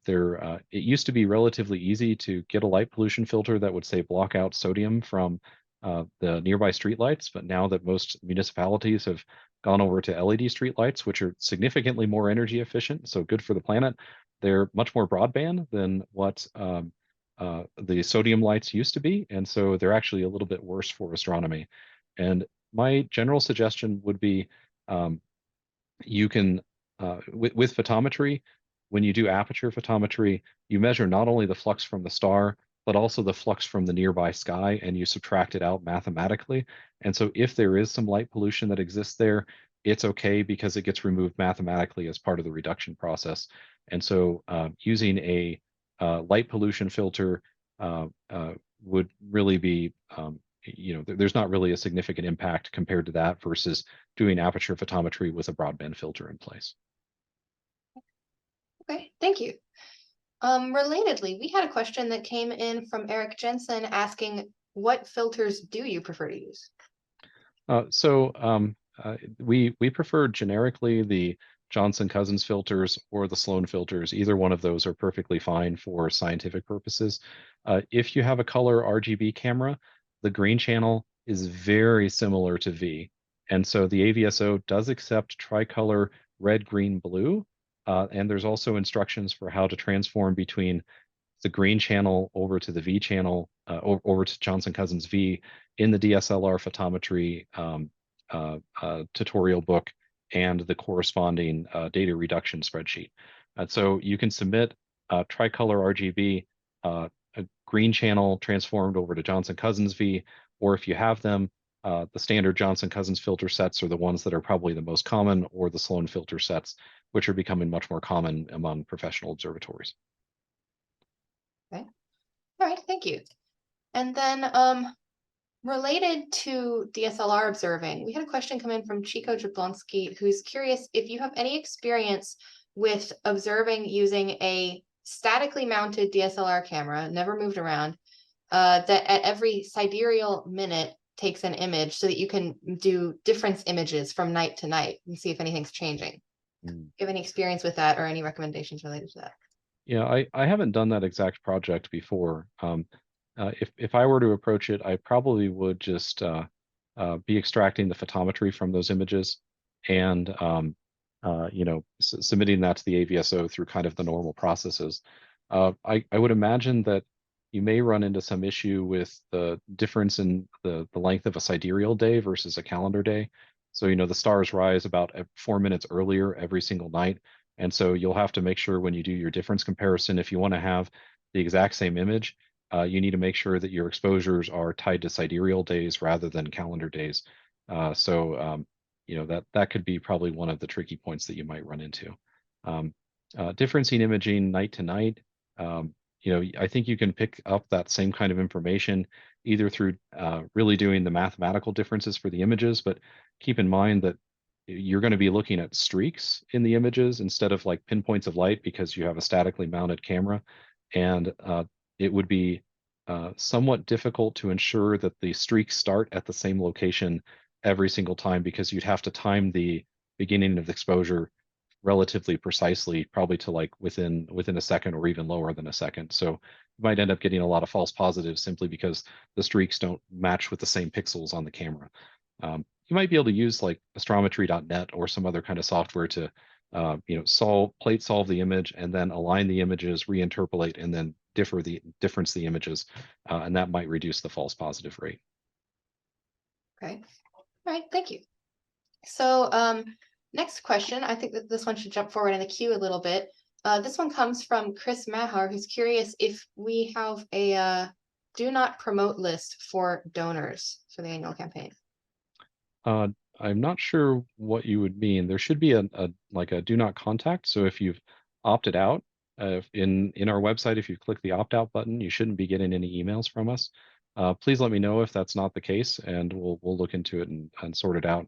it used to be relatively easy to get a light pollution filter that would say block out sodium from the nearby streetlights, but now that most municipalities have gone over to LED streetlights, which are significantly more energy efficient, so good for the planet, they're much more broadband than what the sodium lights used to be, and so they're actually a little bit worse for astronomy. And my general suggestion would be you can, with photometry, when you do aperture photometry, you measure not only the flux from the star, but also the flux from the nearby sky, and you subtract it out mathematically. And so if there is some light pollution that exists there, it's okay because it gets removed mathematically as part of the reduction process. And so using a light pollution filter would really be, you know, there's not really a significant impact compared to that versus doing aperture photometry with a broadband filter in place. Okay, thank you. Relatedly, we had a question that came in from Eric Jensen asking, what filters do you prefer to use? We prefer generically the Johnson-Cousins filters or the Sloan filters. Either one of those are perfectly fine for scientific purposes. If you have a color RGB camera, the green channel is very similar to V. And so the AVSO does accept tricolor red, green, blue. And there's also instructions for how to transform between the green channel over to the V channel, over to Johnson-Cousins V in the DSLR photometry tutorial book and the corresponding data reduction spreadsheet. And so you can submit tricolor RGB, a green channel transformed over to Johnson-Cousins V, or if you have them, the standard Johnson-Cousins filter sets are the ones that are probably the most common, or the Sloan filter sets, which are becoming much more common among professional observatories. Okay. All right, thank you. And then related to DSLR observing, we had a question come in from Chico Jablonski, who's curious if you have any experience with observing using a statically mounted DSLR camera, never moved around, that at every sidereal minute takes an image so that you can do difference images from night to night and see if anything's changing. Do you have any experience with that or any recommendations related to that? Yeah, I haven't done that exact project before. If I were to approach it, I probably would just be extracting the photometry from those images and submitting that to the AVSO through kind of the normal processes. I would imagine that you may run into some issue with the difference in the length of a sidereal day versus a calendar day. So, the stars rise about 4 minutes earlier every single night. And so you'll have to make sure when you do your difference comparison, if you want to have the exact same image, you need to make sure that your exposures are tied to sidereal days rather than calendar days. That could be probably one of the tricky points that you might run into. Differencing imaging night to night, I think you can pick up that same kind of information either through really doing the mathematical differences for the images, but keep in mind that you're going to be looking at streaks in the images instead of like pinpoints of light because you have a statically mounted camera. And it would be somewhat difficult to ensure that the streaks start at the same location every single time because you'd have to time the beginning of the exposure relatively precisely, probably to like within a second or even lower than a second. So you might end up getting a lot of false positives simply because the streaks don't match with the same pixels on the camera. You might be able to use like astrometry.net or some other kind of software to plate solve the image and then align the images, reinterpolate, and then difference the images, and that might reduce the false positive rate. Okay. All right, thank you. So next question, I think that this one should jump forward in the queue a little bit. This one comes from Chris Mahar, who's curious if we have a do not promote list for donors for the annual campaign. I'm not sure what you would mean. There should be a do not contact. So if you've opted out in our website, if you click the opt out button, you shouldn't be getting any emails from us. Please let me know if that's not the case, and we'll look into it and sort it out.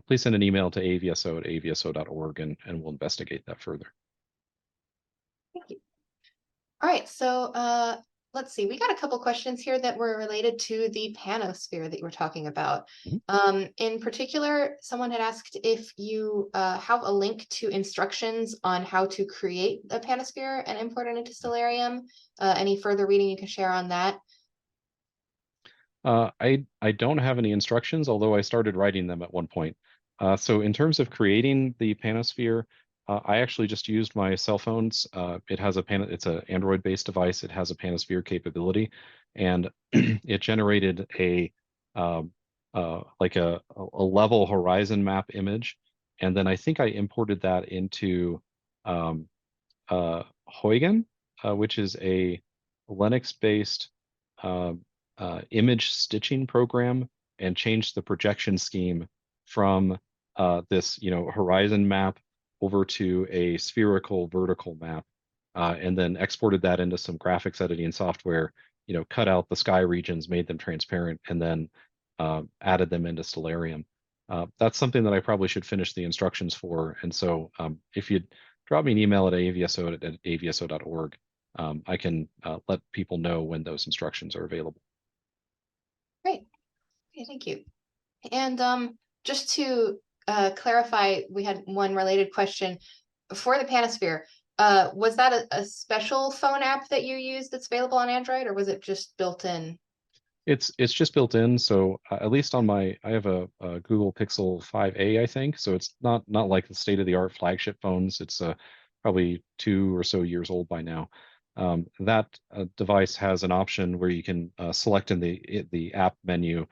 Please send an email to avso@avso.org, and we'll investigate that further. Thank you. All right, so let's see. We got a couple questions here that were related to the panosphere that you were talking about. In particular, someone had asked if you have a link to instructions on how to create a panosphere and import it into Stellarium. Any further reading you can share on that? I don't have any instructions, although I started writing them at one point. So in terms of creating the panosphere, I actually just used my cell phones. It has it's an Android-based device. It has a panosphere capability, and it generated a level horizon map image, and then I think I imported that into Huygen, which is a Linux-based image stitching program, and changed the projection scheme from this horizon map over to a spherical vertical map, and then exported that into some graphics editing software, cut out the sky regions, made them transparent, and then added them into Stellarium. That's something that I probably should finish the instructions for. And so if you drop me an email at avso@avso.org, I can let people know when those instructions are available. Great. Okay, thank you. And just to clarify, we had one related question for the Panosphere. Was that a special phone app that you used that's available on Android, or was it just built in? It's just built in. So at least on I have a Google Pixel 5a, I think. So it's not like the state-of-the-art flagship phones. It's probably 2 or so years old by now. That device has an option where you can select in the app menu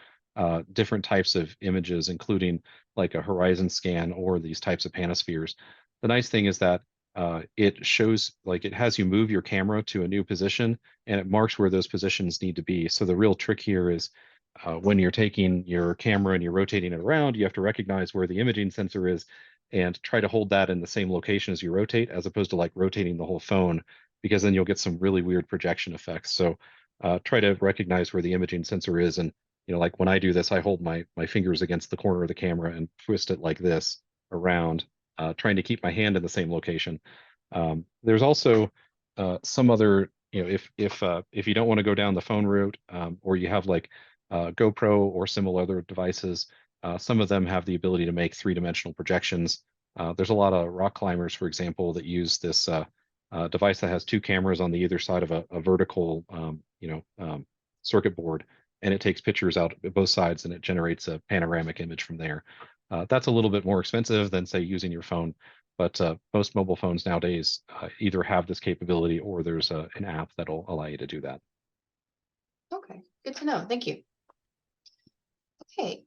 different types of images, including like a horizon scan or these types of panospheres. The nice thing is that it shows, like, it has you move your camera to a new position, and it marks where those positions need to be. So the real trick here is when you're taking your camera and you're rotating it around, you have to recognize where the imaging sensor is and try to hold that in the same location as you rotate, as opposed to like rotating the whole phone, because then you'll get some really weird projection effects. So try to recognize where the imaging sensor is. And, like when I do this, I hold my fingers against the corner of the camera and twist it like this around, trying to keep my hand in the same location. There's also some other, if you don't want to go down the phone route, or you have like GoPro or similar other devices, some of them have the ability to make three-dimensional projections. There's a lot of rock climbers, for example, that use this device that has two cameras on the either side of a vertical, circuit board, and it takes pictures out of both sides and it generates a panoramic image from there. That's a little bit more expensive than, say, using your phone, but most mobile phones nowadays either have this capability or there's an app that'll allow you to do that. Okay, good to know. Thank you. Okay,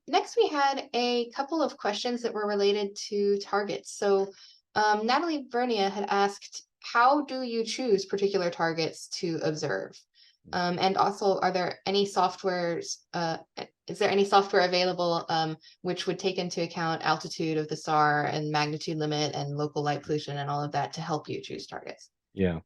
next we had a couple of questions that were related to targets. So Natalie Vernia had asked, how do you choose particular targets to observe? And also, are there any softwares, is there any software available which would take into account altitude of the star and magnitude limit and local light pollution and all of that to help you choose targets? Yeah.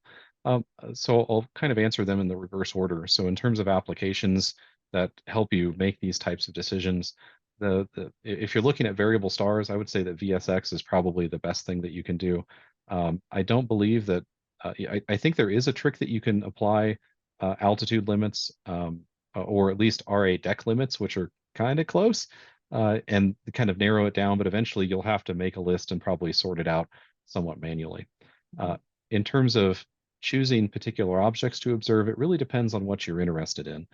So I'll kind of answer them in the reverse order. So in terms of applications that help you make these types of decisions, if you're looking at variable stars, I would say that VSX is probably the best thing that you can do. I don't believe that, I think there is a trick that you can apply altitude limits, or at least RA deck limits, which are kind of close, and kind of narrow it down, but eventually you'll have to make a list and probably sort it out somewhat manually. In terms of choosing particular objects to observe, it really depends on what you're interested in.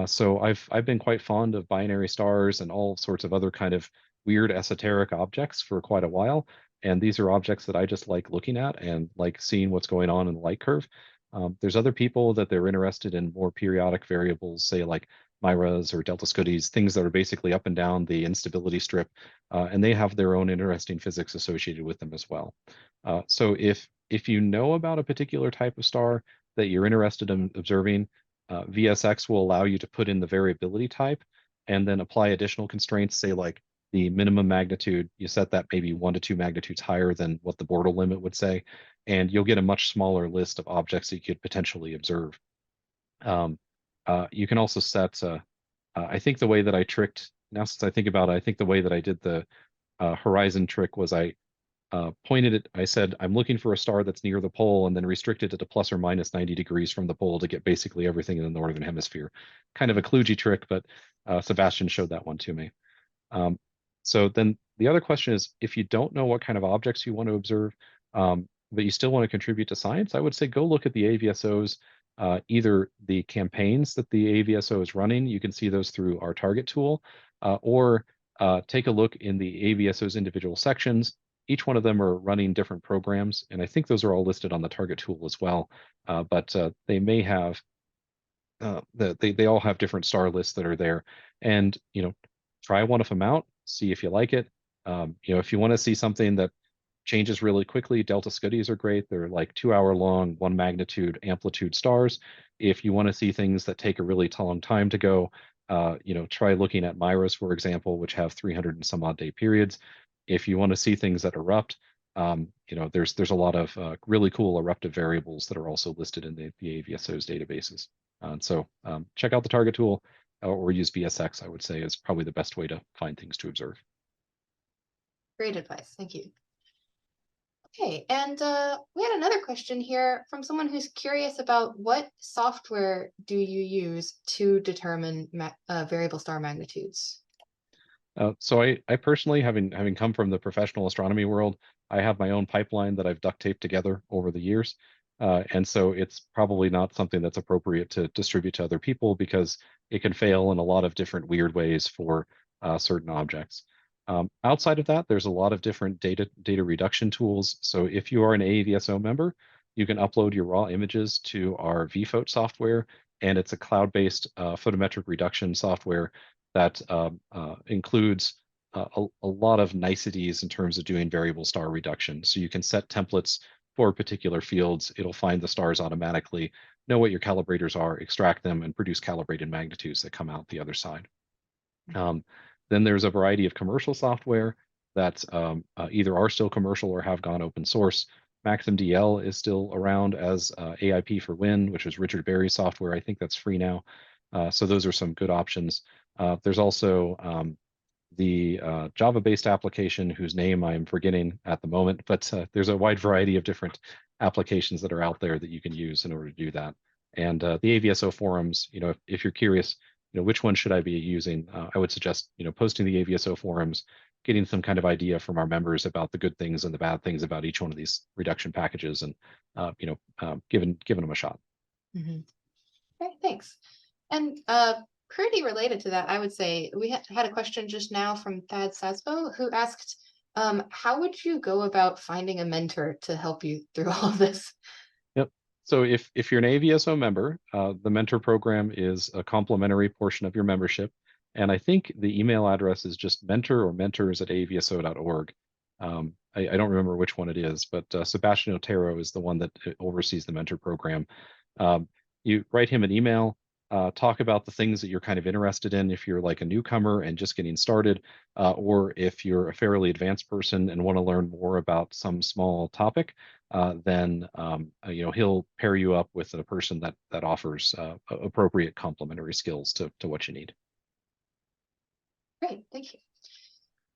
So I've been quite fond of binary stars and all sorts of other kind of weird esoteric objects for quite a while. And these are objects that I just like looking at and like seeing what's going on in the light curve. There's other people that they're interested in more periodic variables, say like Miras or Delta Scutis, things that are basically up and down the instability strip, and they have their own interesting physics associated with them as well. So if you know about a particular type of star that you're interested in observing, VSX will allow you to put in the variability type and then apply additional constraints, say like the minimum magnitude, you set that maybe 1 to 2 magnitudes higher than what the Bortle limit would say, and you'll get a much smaller list of objects that you could potentially observe. You can also set, I think the way that I tricked, now since I think about it, I think the way that I did the horizon trick was I pointed it, I said, I'm looking for a star that's near the pole, and then restricted it to plus or minus 90 degrees from the pole to get basically everything in the northern hemisphere. Kind of a kludgy trick, but Sebastian showed that one to me. So then the other question is, if you don't know what kind of objects you want to observe, but you still want to contribute to science, I would say go look at the AVSO's, either the campaigns that the AVSO is running, you can see those through our target tool, or take a look in the AVSO's individual sections. Each one of them are running different programs, and I think those are all listed on the target tool as well. But they may have they all have different star lists that are there, and try one of them out, see if you like it. If you want to see something that changes really quickly, Delta Scutis are great. They're like 2 hour long, 1 magnitude amplitude stars. If you want to see things that take a really long time to go, try looking at Miras, for example, which have 300 and some odd day periods. If you want to see things that erupt, there's a lot of really cool eruptive variables that are also listed in the AVSO's databases. So check out the target tool, or use VSX, I would say, is probably the best way to find things to observe. Great advice. Thank you. Okay, and we had another question here from someone who's curious about what software do you use to determine variable star magnitudes? So I personally, having come from the professional astronomy world, I have my own pipeline that I've duct taped together over the years. And so it's probably not something that's appropriate to distribute to other people because it can fail in a lot of different weird ways for certain objects. Outside of that, there's a lot of different data reduction tools. So if you are an AAVSO member, you can upload your raw images to our VPhoto software, and it's a cloud-based photometric reduction software that includes a lot of niceties in terms of doing variable star reduction. So you can set templates for particular fields. It'll find the stars automatically, know what your calibrators are, extract them, and produce calibrated magnitudes that come out the other side. Then there's a variety of commercial software that either are still commercial or have gone open source. MaximDL is still around as AIP for Win, which is Richard Berry's software. I think that's free now. So those are some good options. There's also the Java-based application whose name I'm forgetting at the moment, but there's a wide variety of different applications that are out there that you can use in order to do that. And the AVSO forums, if you're curious, which one should I be using? I would suggest, posting the AVSO forums, getting some kind of idea from our members about the good things and the bad things about each one of these reduction packages, and giving them a shot. Mm-hmm. Okay, thanks. And pretty related to that, I would say we had a question just now from Thad Sasbo who asked, how would you go about finding a mentor to help you through all of this? Yep. So if you're an AVSO member, the mentor program is a complimentary portion of your membership. And I think the email address is just mentor or mentors@avso.org. I don't remember which one it is, but Sebastian Otero is the one that oversees the mentor program. Um, you write him an email, talk about the things that you're kind of interested in if you're like a newcomer and just getting started, or if you're a fairly advanced person and want to learn more about some small topic, then he'll pair you up with a person that offers appropriate complementary skills to what you need. Great, thank you.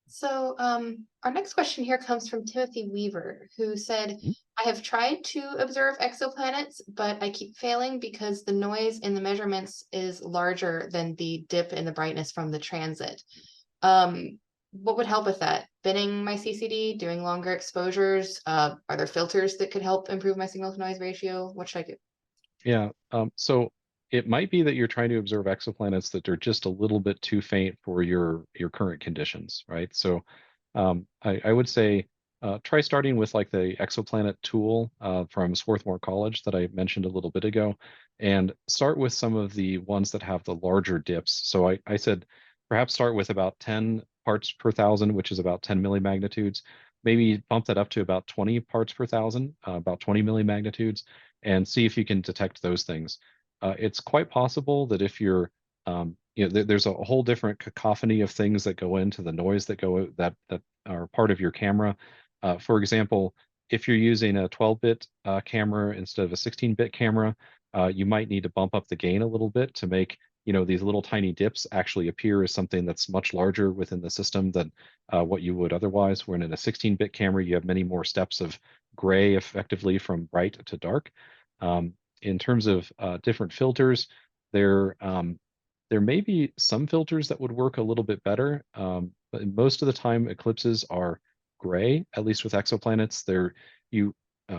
So our next question here comes from Timothy Weaver, who said, Mhm. I have tried to observe exoplanets, but I keep failing because the noise in the measurements is larger than the dip in the brightness from the transit. What would help with that? Binning my CCD, doing longer exposures? Are there filters that could help improve my signal to noise ratio? What should I do? Yeah. So it might be that you're trying to observe exoplanets that are just a little bit too faint for your current conditions, right? So I would say try starting with like the exoplanet tool from Swarthmore College that I mentioned a little bit ago, and start with some of the ones that have the larger dips. So I said perhaps start with about 10 parts per thousand, which is about 10 millimagnitudes. Maybe bump that up to about 20 parts per thousand, about 20 millimagnitudes, and see if you can detect those things. It's quite possible that if you're there's a whole different cacophony of things that go into the noise that are part of your camera. For example, if you're using a 12-bit camera instead of a 16-bit camera, you might need to bump up the gain a little bit to make these little tiny dips actually appear as something that's much larger within the system than what you would otherwise. When in a 16-bit camera, you have many more steps of gray effectively from bright to dark. In terms of different filters, there there may be some filters that would work a little bit better, but most of the time eclipses are gray, at least with exoplanets. They're you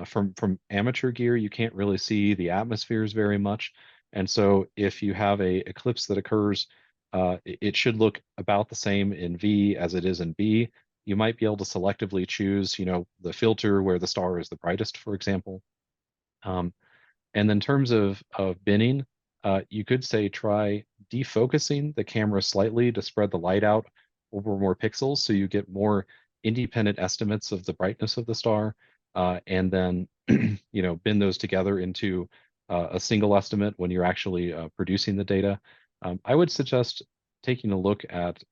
from amateur gear, you can't really see the atmospheres very much. And so if you have a eclipse that occurs, it should look about the same in V as it is in B. You might be able to selectively choose, the filter where the star is the brightest, for example. Um, and in terms of binning, you could say try defocusing the camera slightly to spread the light out over more pixels so you get more independent estimates of the brightness of the star, and then bin those together into a single estimate when you're actually producing the data. I would suggest taking a look at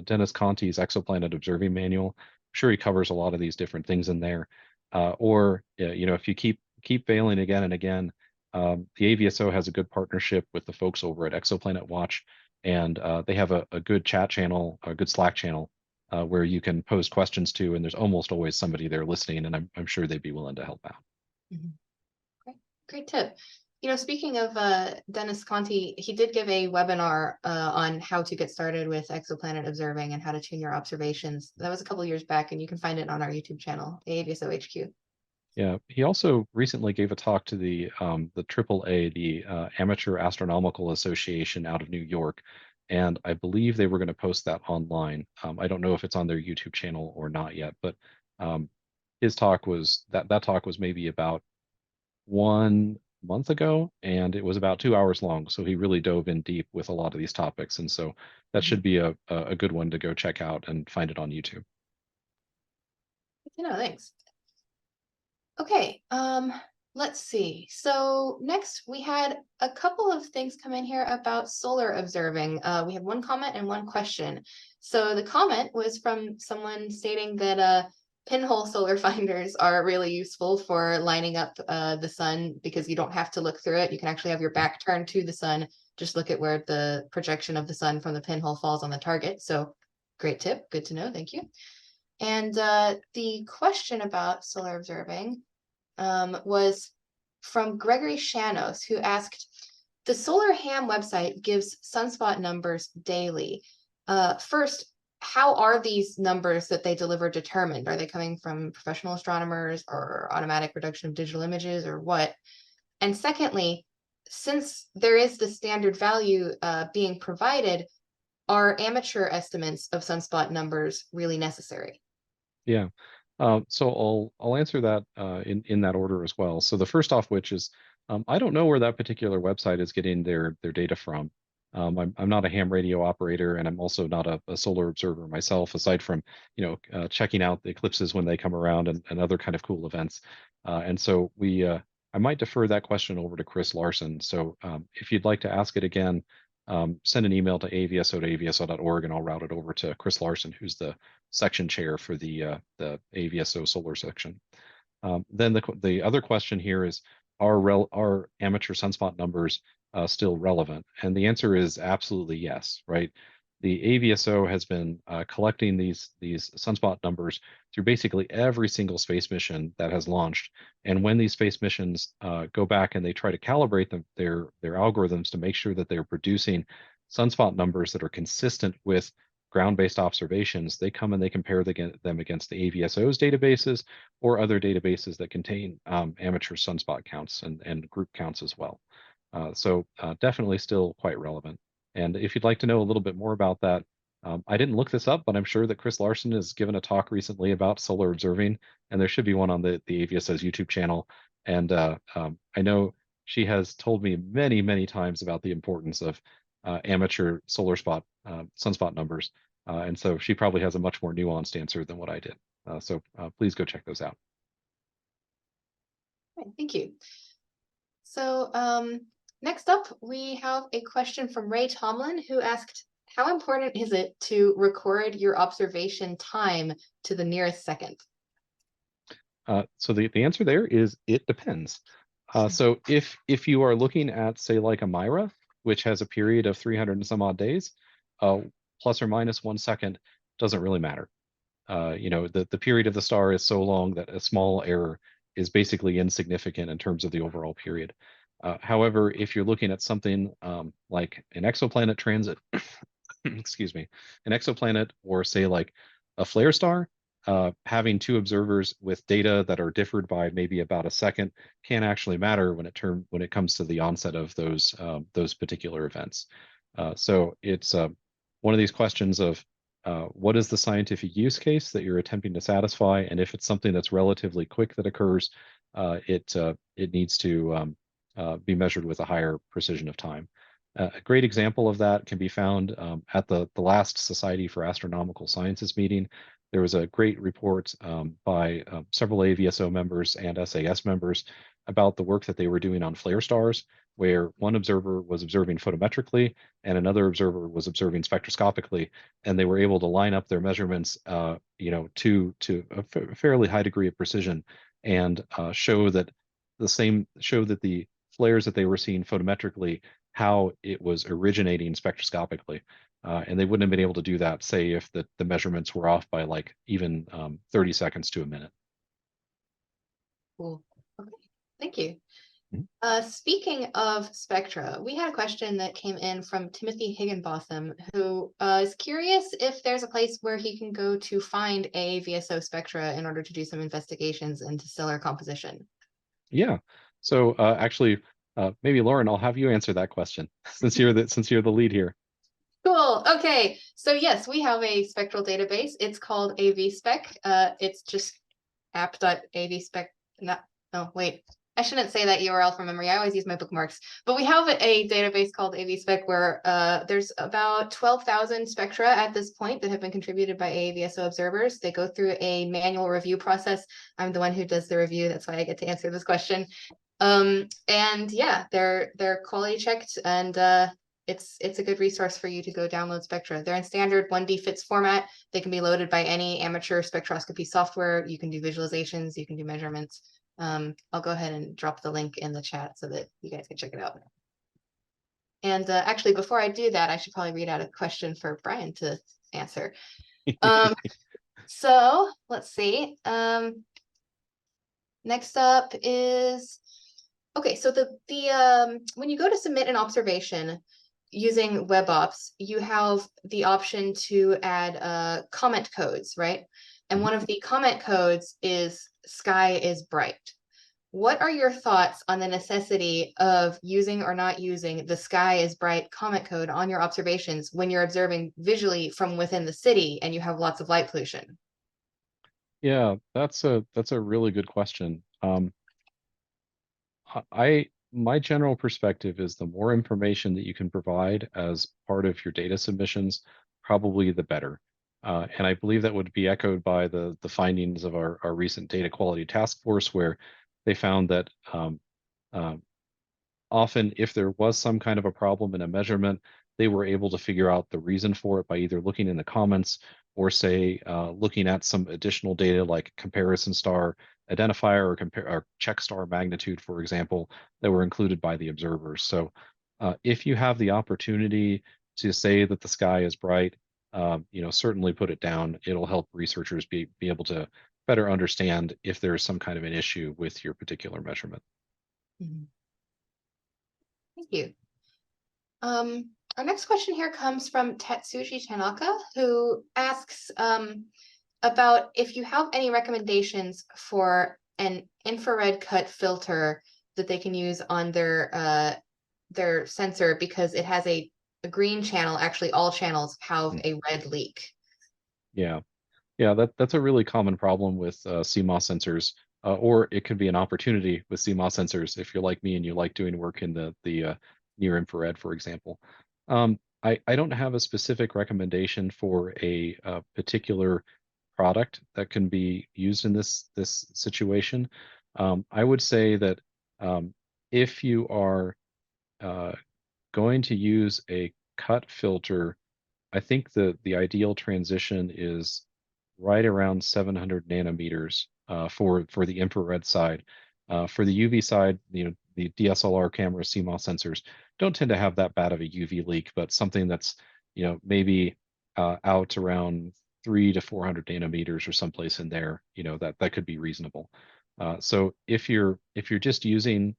Dennis Conti's Exoplanet Observing Manual. I'm sure he covers a lot of these different things in there. Or if you keep failing again and again, the AVSO has a good partnership with the folks over at Exoplanet Watch, and they have a good chat channel, a good Slack channel, where you can pose questions to, and there's almost always somebody there listening, and I'm sure they'd be willing to help out. Mhm. Great, great tip. Speaking of Dennis Conti, he did give a webinar on how to get started with exoplanet observing and how to tune your observations. That was a couple years back, and you can find it on our YouTube channel, AVSO HQ. Yeah, he also recently gave a talk to the AAA, the Amateur Astronomical Association out of New York, and I believe they were going to post that online. I don't know if it's on their YouTube channel or not yet, but his talk was that talk was maybe about 1 month ago, and it was about 2 hours long. So he really dove in deep with a lot of these topics, and so that Mhm. should be a good one to go check out and find it on YouTube. Thanks. Okay, let's see. So next we had a couple of things come in here about solar observing. We have one comment and one question. So the comment was from someone stating that pinhole solar finders are really useful for lining up the sun because you don't have to look through it. You can actually have your back turned to the sun, just look at where the projection of the sun from the pinhole falls on the target. So great tip, good to know, thank you. And the question about solar observing was from Gregory Shanos, who asked, the Solar Ham website gives sunspot numbers daily. First, how are these numbers that they deliver determined? Are they coming from professional astronomers or automatic reduction of digital images or what? And secondly, since there is the standard value being provided, are amateur estimates of sunspot numbers really necessary? Yeah. So I'll answer that in that order as well. So the first off, which is I don't know where that particular website is getting their data from. I'm not a ham radio operator, and I'm also not a solar observer myself, aside from checking out the eclipses when they come around and other kind of cool events. And so I might defer that question over to Chris Larson. So if you'd like to ask it again, send an email to avso@avso.org, and I'll route it over to Chris Larson, who's the section chair for the AVSO solar section. Then the other question here is, are amateur sunspot numbers still relevant? And the answer is absolutely yes, right? The AVSO has been collecting these sunspot numbers through basically every single space mission that has launched. And when these space missions go back and they try to calibrate their algorithms to make sure that they're producing sunspot numbers that are consistent with ground-based observations, they come and they compare them against the AVSO's databases or other databases that contain amateur sunspot counts and group counts as well. So definitely still quite relevant. And if you'd like to know a little bit more about that, I didn't look this up, but I'm sure that Chris Larson has given a talk recently about solar observing, and there should be one on the AVSO's YouTube channel. And I know she has told me many, many times about the importance of amateur sunspot numbers. And so she probably has a much more nuanced answer than what I did. So please go check those out. Right, thank you. So next up, we have a question from Ray Tomlin, who asked, how important is it to record your observation time to the nearest second? So the answer there is it depends. So if you are looking at, say, like a Myra, which has a period of 300 and some odd days, plus or minus 1 second doesn't really matter. The period of the star is so long that a small error is basically insignificant in terms of the overall period. However, if you're looking at something like an exoplanet transit, excuse me, an exoplanet, or say like a flare star, having two observers with data that are differed by maybe about a second can actually matter when it comes to the onset of those particular events. So it's one of these questions of what is the scientific use case that you're attempting to satisfy, and if it's something that's relatively quick that occurs, it needs to be measured with a higher precision of time. A great example of that can be found at the last Society for Astronomical Sciences meeting. There was a great report by several AVSO members and SAS members about the work that they were doing on flare stars, where one observer was observing photometrically and another observer was observing spectroscopically, and they were able to line up their measurements, to a fairly high degree of precision, and show that the flares that they were seeing photometrically, how it was originating spectroscopically. And they wouldn't have been able to do that, say, if the measurements were off by like even 30 seconds to a minute. Cool. Okay, thank you. Mhm. Speaking of spectra, we had a question that came in from Timothy Higginbotham, who is curious if there's a place where he can go to find AVSO spectra in order to do some investigations into stellar composition. Yeah. So actually, maybe Lauren, I'll have you answer that question since you're the lead here. Cool. Okay. So yes, we have a spectral database. It's called AVSpec. It's just app.avspec. No, wait. I shouldn't say that URL from memory. I always use my bookmarks. But we have a database called AVSpec where there's about 12,000 spectra at this point that have been contributed by AVSO observers. They go through a manual review process. I'm the one who does the review. That's why I get to answer this question. And yeah, they're quality checked, and it's a good resource for you to go download spectra. They're in standard 1D FITS format. They can be loaded by any amateur spectroscopy software. You can do visualizations, you can do measurements. I'll go ahead and drop the link in the chat so that you guys can check it out. And actually, before I do that, I should probably read out a question for Brian to answer. So let's see. Next up is, okay, so when you go to submit an observation using WebOps, you have the option to add comment codes, right? And one of the comment codes is sky is bright. what are your thoughts on the necessity of using or not using the sky is bright comment code on your observations when you're observing visually from within the city and you have lots of light pollution? Yeah, that's a really good question. My general perspective is the more information that you can provide as part of your data submissions, probably the better. And I believe that would be echoed by the findings of our recent data quality task force, where they found that um, often if there was some kind of a problem in a measurement, they were able to figure out the reason for it by either looking in the comments or say looking at some additional data like comparison star identifier or compare or check star magnitude, for example, that were included by the observers. So if you have the opportunity to say that the sky is bright, certainly put it down. It'll help researchers be able to better understand if there's some kind of an issue with your particular measurement. Mhm. Thank you. Our next question here comes from Tetsuji Tanaka, who asks about if you have any recommendations for an infrared cut filter that they can use on their sensor because it has a green channel. Actually, all channels have a red leak. Yeah. Yeah, that's a really common problem with CMOS sensors, or it could be an opportunity with CMOS sensors if you're like me and you like doing work in the near infrared, for example. I don't have a specific recommendation for a particular product that can be used in this situation. I would say that um, if you are uh, going to use a cut filter, I think the ideal transition is right around 700 nanometers for the infrared side. For the UV side, the DSLR camera CMOS sensors don't tend to have that bad of a UV leak, but something that's maybe out around 300 to 400 nanometers or someplace in there, that could be reasonable. So if you're just using,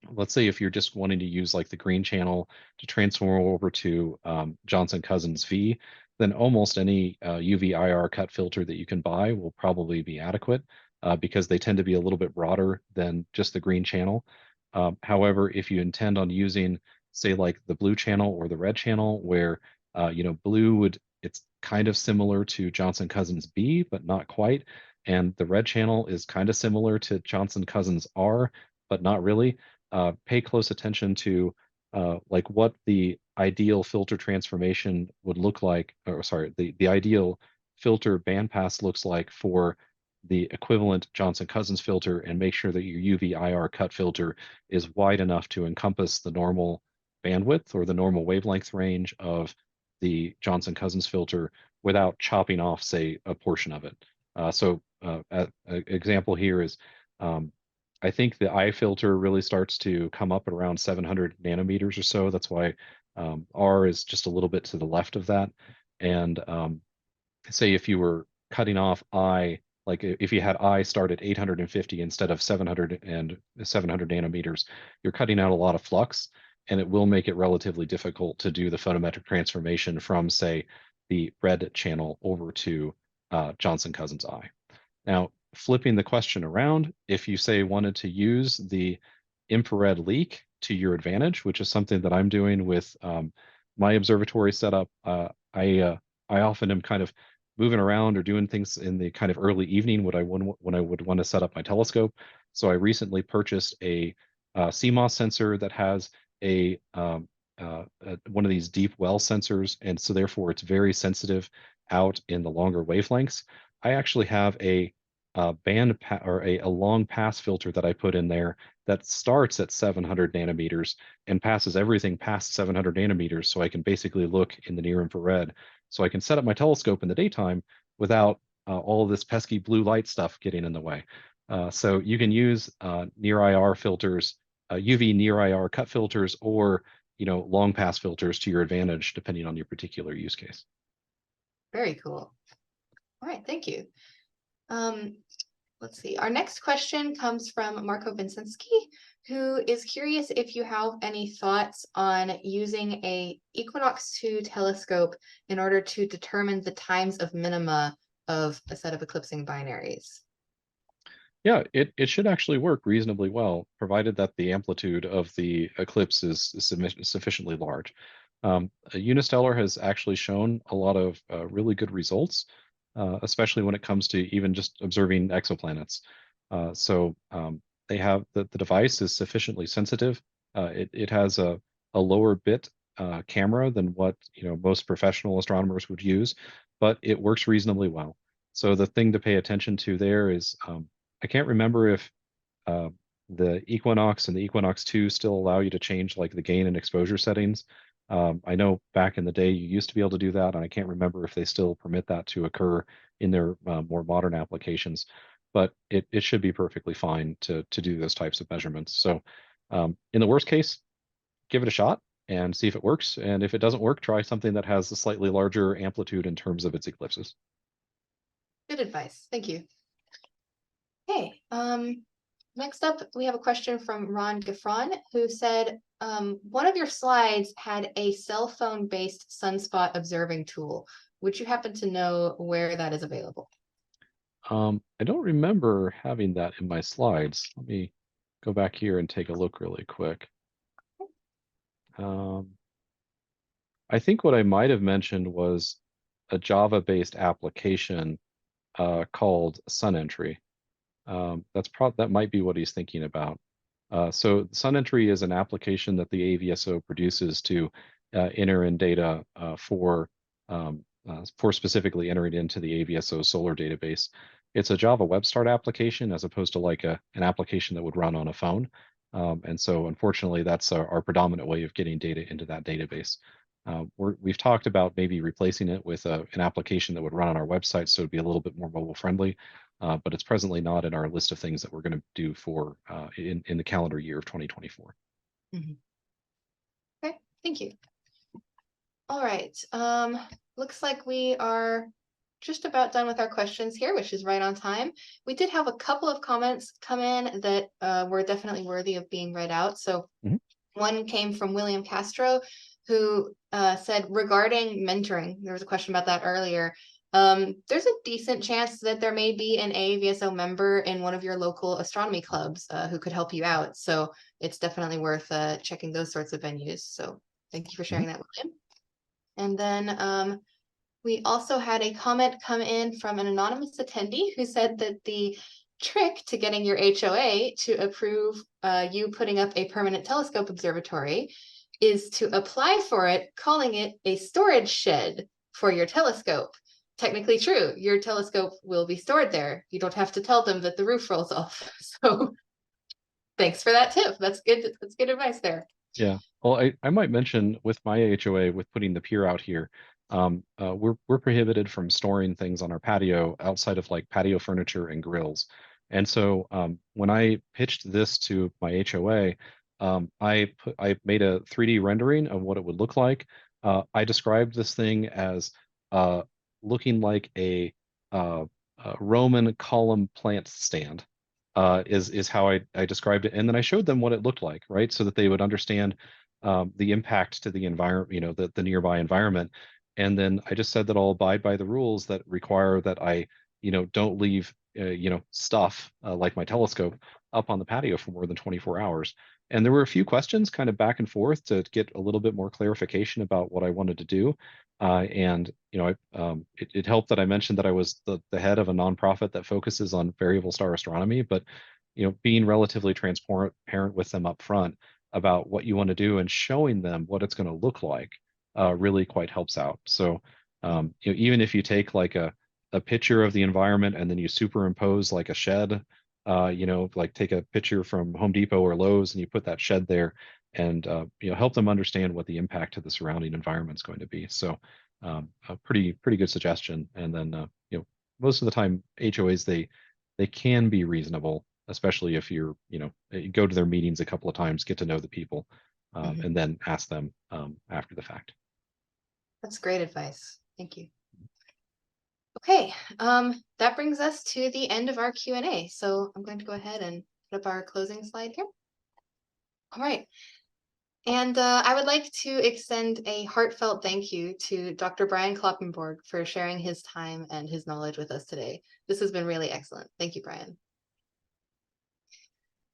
let's say if you're just wanting to use like the green channel to transform over to Johnson Cousins V, then almost any UV IR cut filter that you can buy will probably be adequate because they tend to be a little bit broader than just the green channel. However, if you intend on using, say, like the blue channel or the red channel, where it's kind of similar to Johnson Cousins B, but not quite, and the red channel is kind of similar to Johnson Cousins R, but not really. Pay close attention to like what the ideal filter transformation would look like, or sorry, the ideal filter bandpass looks like for the equivalent Johnson Cousins filter, and make sure that your UV IR cut filter is wide enough to encompass the normal bandwidth or the normal wavelength range of the Johnson Cousins filter without chopping off, say, a portion of it. An example here is I think the eye filter really starts to come up at around 700 nanometers or so. That's why R is just a little bit to the left of that. And say if you were cutting off I, like if you had I start at 850 instead of 700 nanometers, you're cutting out a lot of flux, and it will make it relatively difficult to do the photometric transformation from, say, the red channel over to Johnson Cousins I. Now, flipping the question around, if you say wanted to use the infrared leak to your advantage, which is something that I'm doing with my observatory setup, I often am kind of moving around or doing things in the kind of early evening when I would want to set up my telescope. So I recently purchased a CMOS sensor that has one of these deep well sensors, and so therefore it's very sensitive out in the longer wavelengths. I actually have a long pass filter that I put in there that starts at 700 nanometers and passes everything past 700 nanometers, so I can basically look in the near infrared. So I can set up my telescope in the daytime without all of this pesky blue light stuff getting in the way. So you can use near IR filters, UV near IR cut filters, or long pass filters to your advantage, depending on your particular use case. Very cool. All right, thank you. Let's see. Our next question comes from Marco Vincenski, who is curious if you have any thoughts on using a Equinox 2 telescope in order to determine the times of minima of a set of eclipsing binaries. Yeah, it should actually work reasonably well, provided that the amplitude of the eclipse is sufficiently large. Unistellar has actually shown a lot of really good results, especially when it comes to even just observing exoplanets. So they have the device is sufficiently sensitive. It has a lower bit camera than what most professional astronomers would use, but it works reasonably well. So the thing to pay attention to there is I can't remember if uh, the Equinox and the Equinox 2 still allow you to change like the gain and exposure settings. I know back in the day you used to be able to do that, and I can't remember if they still permit that to occur in their more modern applications. But it should be perfectly fine to do those types of measurements. So in the worst case, give it a shot and see if it works. And if it doesn't work, try something that has a slightly larger amplitude in terms of its eclipses. Good advice. Thank you. Okay. Next up, we have a question from Ron Gaffron, who said, one of your slides had a cell phone-based sunspot observing tool. Would you happen to know where that is available? I don't remember having that in my slides. Let me go back here and take a look really quick. Um, I think what I might have mentioned was a Java-based application called SunEntry. That might be what he's thinking about. So SunEntry is an application that the AVSO produces to enter in data for specifically entering into the AVSO solar database. It's a Java Web Start application as opposed to like an application that would run on a phone. And so unfortunately, that's our predominant way of getting data into that database. We've talked about maybe replacing it with an application that would run on our website, so it'd be a little bit more mobile friendly. But it's presently not in our list of things that we're going to do for in the calendar year of 2024. Mhm. Okay, thank you. All right. Looks like we are just about done with our questions here, which is right on time. We did have a couple of comments come in that were definitely worthy of being read out. So Mhm. one came from William Castro, who said regarding mentoring, there was a question about that earlier. There's a decent chance that there may be an AVSO member in one of your local astronomy clubs who could help you out. So it's definitely worth checking those sorts of venues. So thank you for Mhm. sharing that, William. And then we also had a comment come in from an anonymous attendee who said that the trick to getting your HOA to approve you putting up a permanent telescope observatory is to apply for it, calling it a storage shed for your telescope. Technically true, your telescope will be stored there. You don't have to tell them that the roof rolls off. So thanks for that tip. That's good. That's good advice there. Yeah. Well, I might mention with my HOA with putting the pier out here, we're prohibited from storing things on our patio outside of like patio furniture and grills. And so when I pitched this to my HOA, I made a 3D rendering of what it would look like. I described this thing as uh, looking like uh, a Roman column plant stand is how I described it. And then I showed them what it looked like, right? So that they would understand the impact to the environment, the nearby environment. And then I just said that I'll abide by the rules that require that I, don't leave, stuff like my telescope up on the patio for more than 24 hours. And there were a few questions kind of back and forth to get a little bit more clarification about what I wanted to do. And it helped that I mentioned that I was the head of a nonprofit that focuses on variable star astronomy, but being relatively transparent with them up front about what you want to do and showing them what it's going to look like really quite helps out. So even if you take like a picture of the environment and then you superimpose like a shed, like take a picture from Home Depot or Lowe's and you put that shed there and help them understand what the impact to the surrounding environment is going to be. So a pretty good suggestion. And then most of the time HOAs they can be reasonable, especially if you go to their meetings a couple of times, get to know the people, Mhm. and then ask them after the fact. That's great advice. Thank you. Okay, that brings us to the end of our Q&A. So I'm going to go ahead and put up our closing slide here. All right. And I would like to extend a heartfelt thank you to Dr. Brian Kloppenborg for sharing his time and his knowledge with us today. This has been really excellent. Thank you, Brian.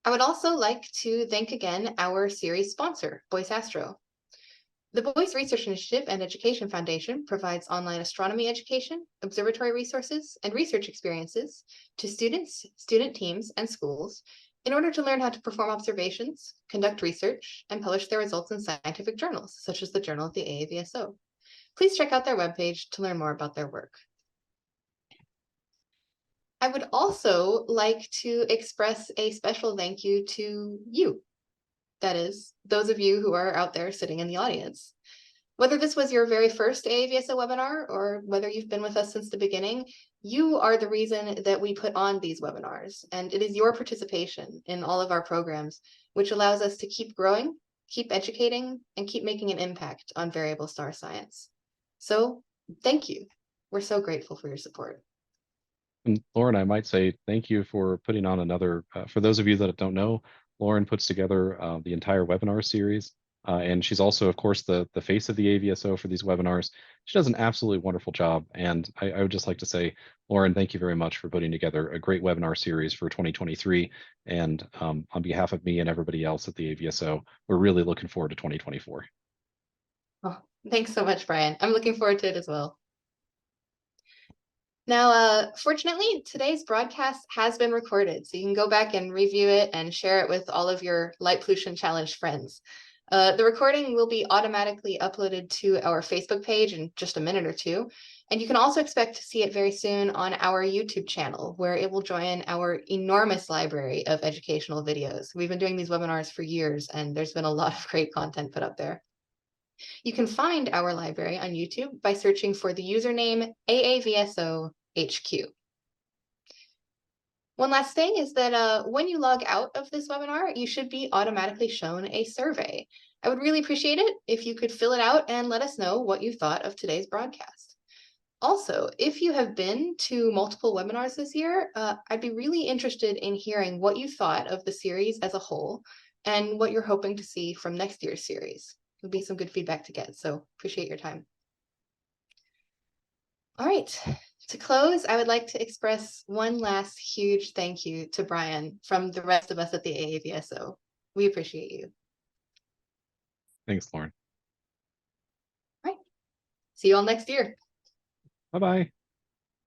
I would also like to thank again our series sponsor, Boise Astro. The Boise Research Initiative and Education Foundation provides online astronomy education, observatory resources, and research experiences to students, student teams, and schools in order to learn how to perform observations, conduct research, and publish their results in scientific journals, such as the Journal of the AAVSO. Please check out their webpage to learn more about their work. I would also like to express a special thank you to you. That is, those of you who are out there sitting in the audience. Whether this was your very first AAVSO webinar or whether you've been with us since the beginning, you are the reason that we put on these webinars. And it is your participation in all of our programs, which allows us to keep growing, keep educating, and keep making an impact on variable star science. So thank you. We're so grateful for your support. And Lauren, I might say thank you for putting on another, for those of you that don't know, Lauren puts together the entire webinar series. And she's also, of course, the face of the AVSO for these webinars. She does an absolutely wonderful job. And I would just like to say, Lauren, thank you very much for putting together a great webinar series for 2023. And on behalf of me and everybody else at the AVSO, we're really looking forward to 2024. Oh, thanks so much, Brian. I'm looking forward to it as well. Now, fortunately, today's broadcast has been recorded, so you can go back and review it and share it with all of your Light Pollution Challenge friends. The recording will be automatically uploaded to our Facebook page in just a minute or two, and you can also expect to see it very soon on our YouTube channel, where it will join our enormous library of educational videos. We've been doing these webinars for years, and there's been a lot of great content put up there. You can find our library on YouTube by searching for the username AAVSOHQ. One last thing is that when you log out of this webinar, you should be automatically shown a survey. I would really appreciate it if you could fill it out and let us know what you thought of today's broadcast. Also, if you have been to multiple webinars this year, I'd be really interested in hearing what you thought of the series as a whole and what you're hoping to see from next year's series. Would be some good feedback to get, so appreciate your time. All right, to close, I would like to express one last huge thank you to Brian from the rest of us at the AAVSO. We appreciate you. Thanks, Lauren. All right, see you all next year. Bye-bye.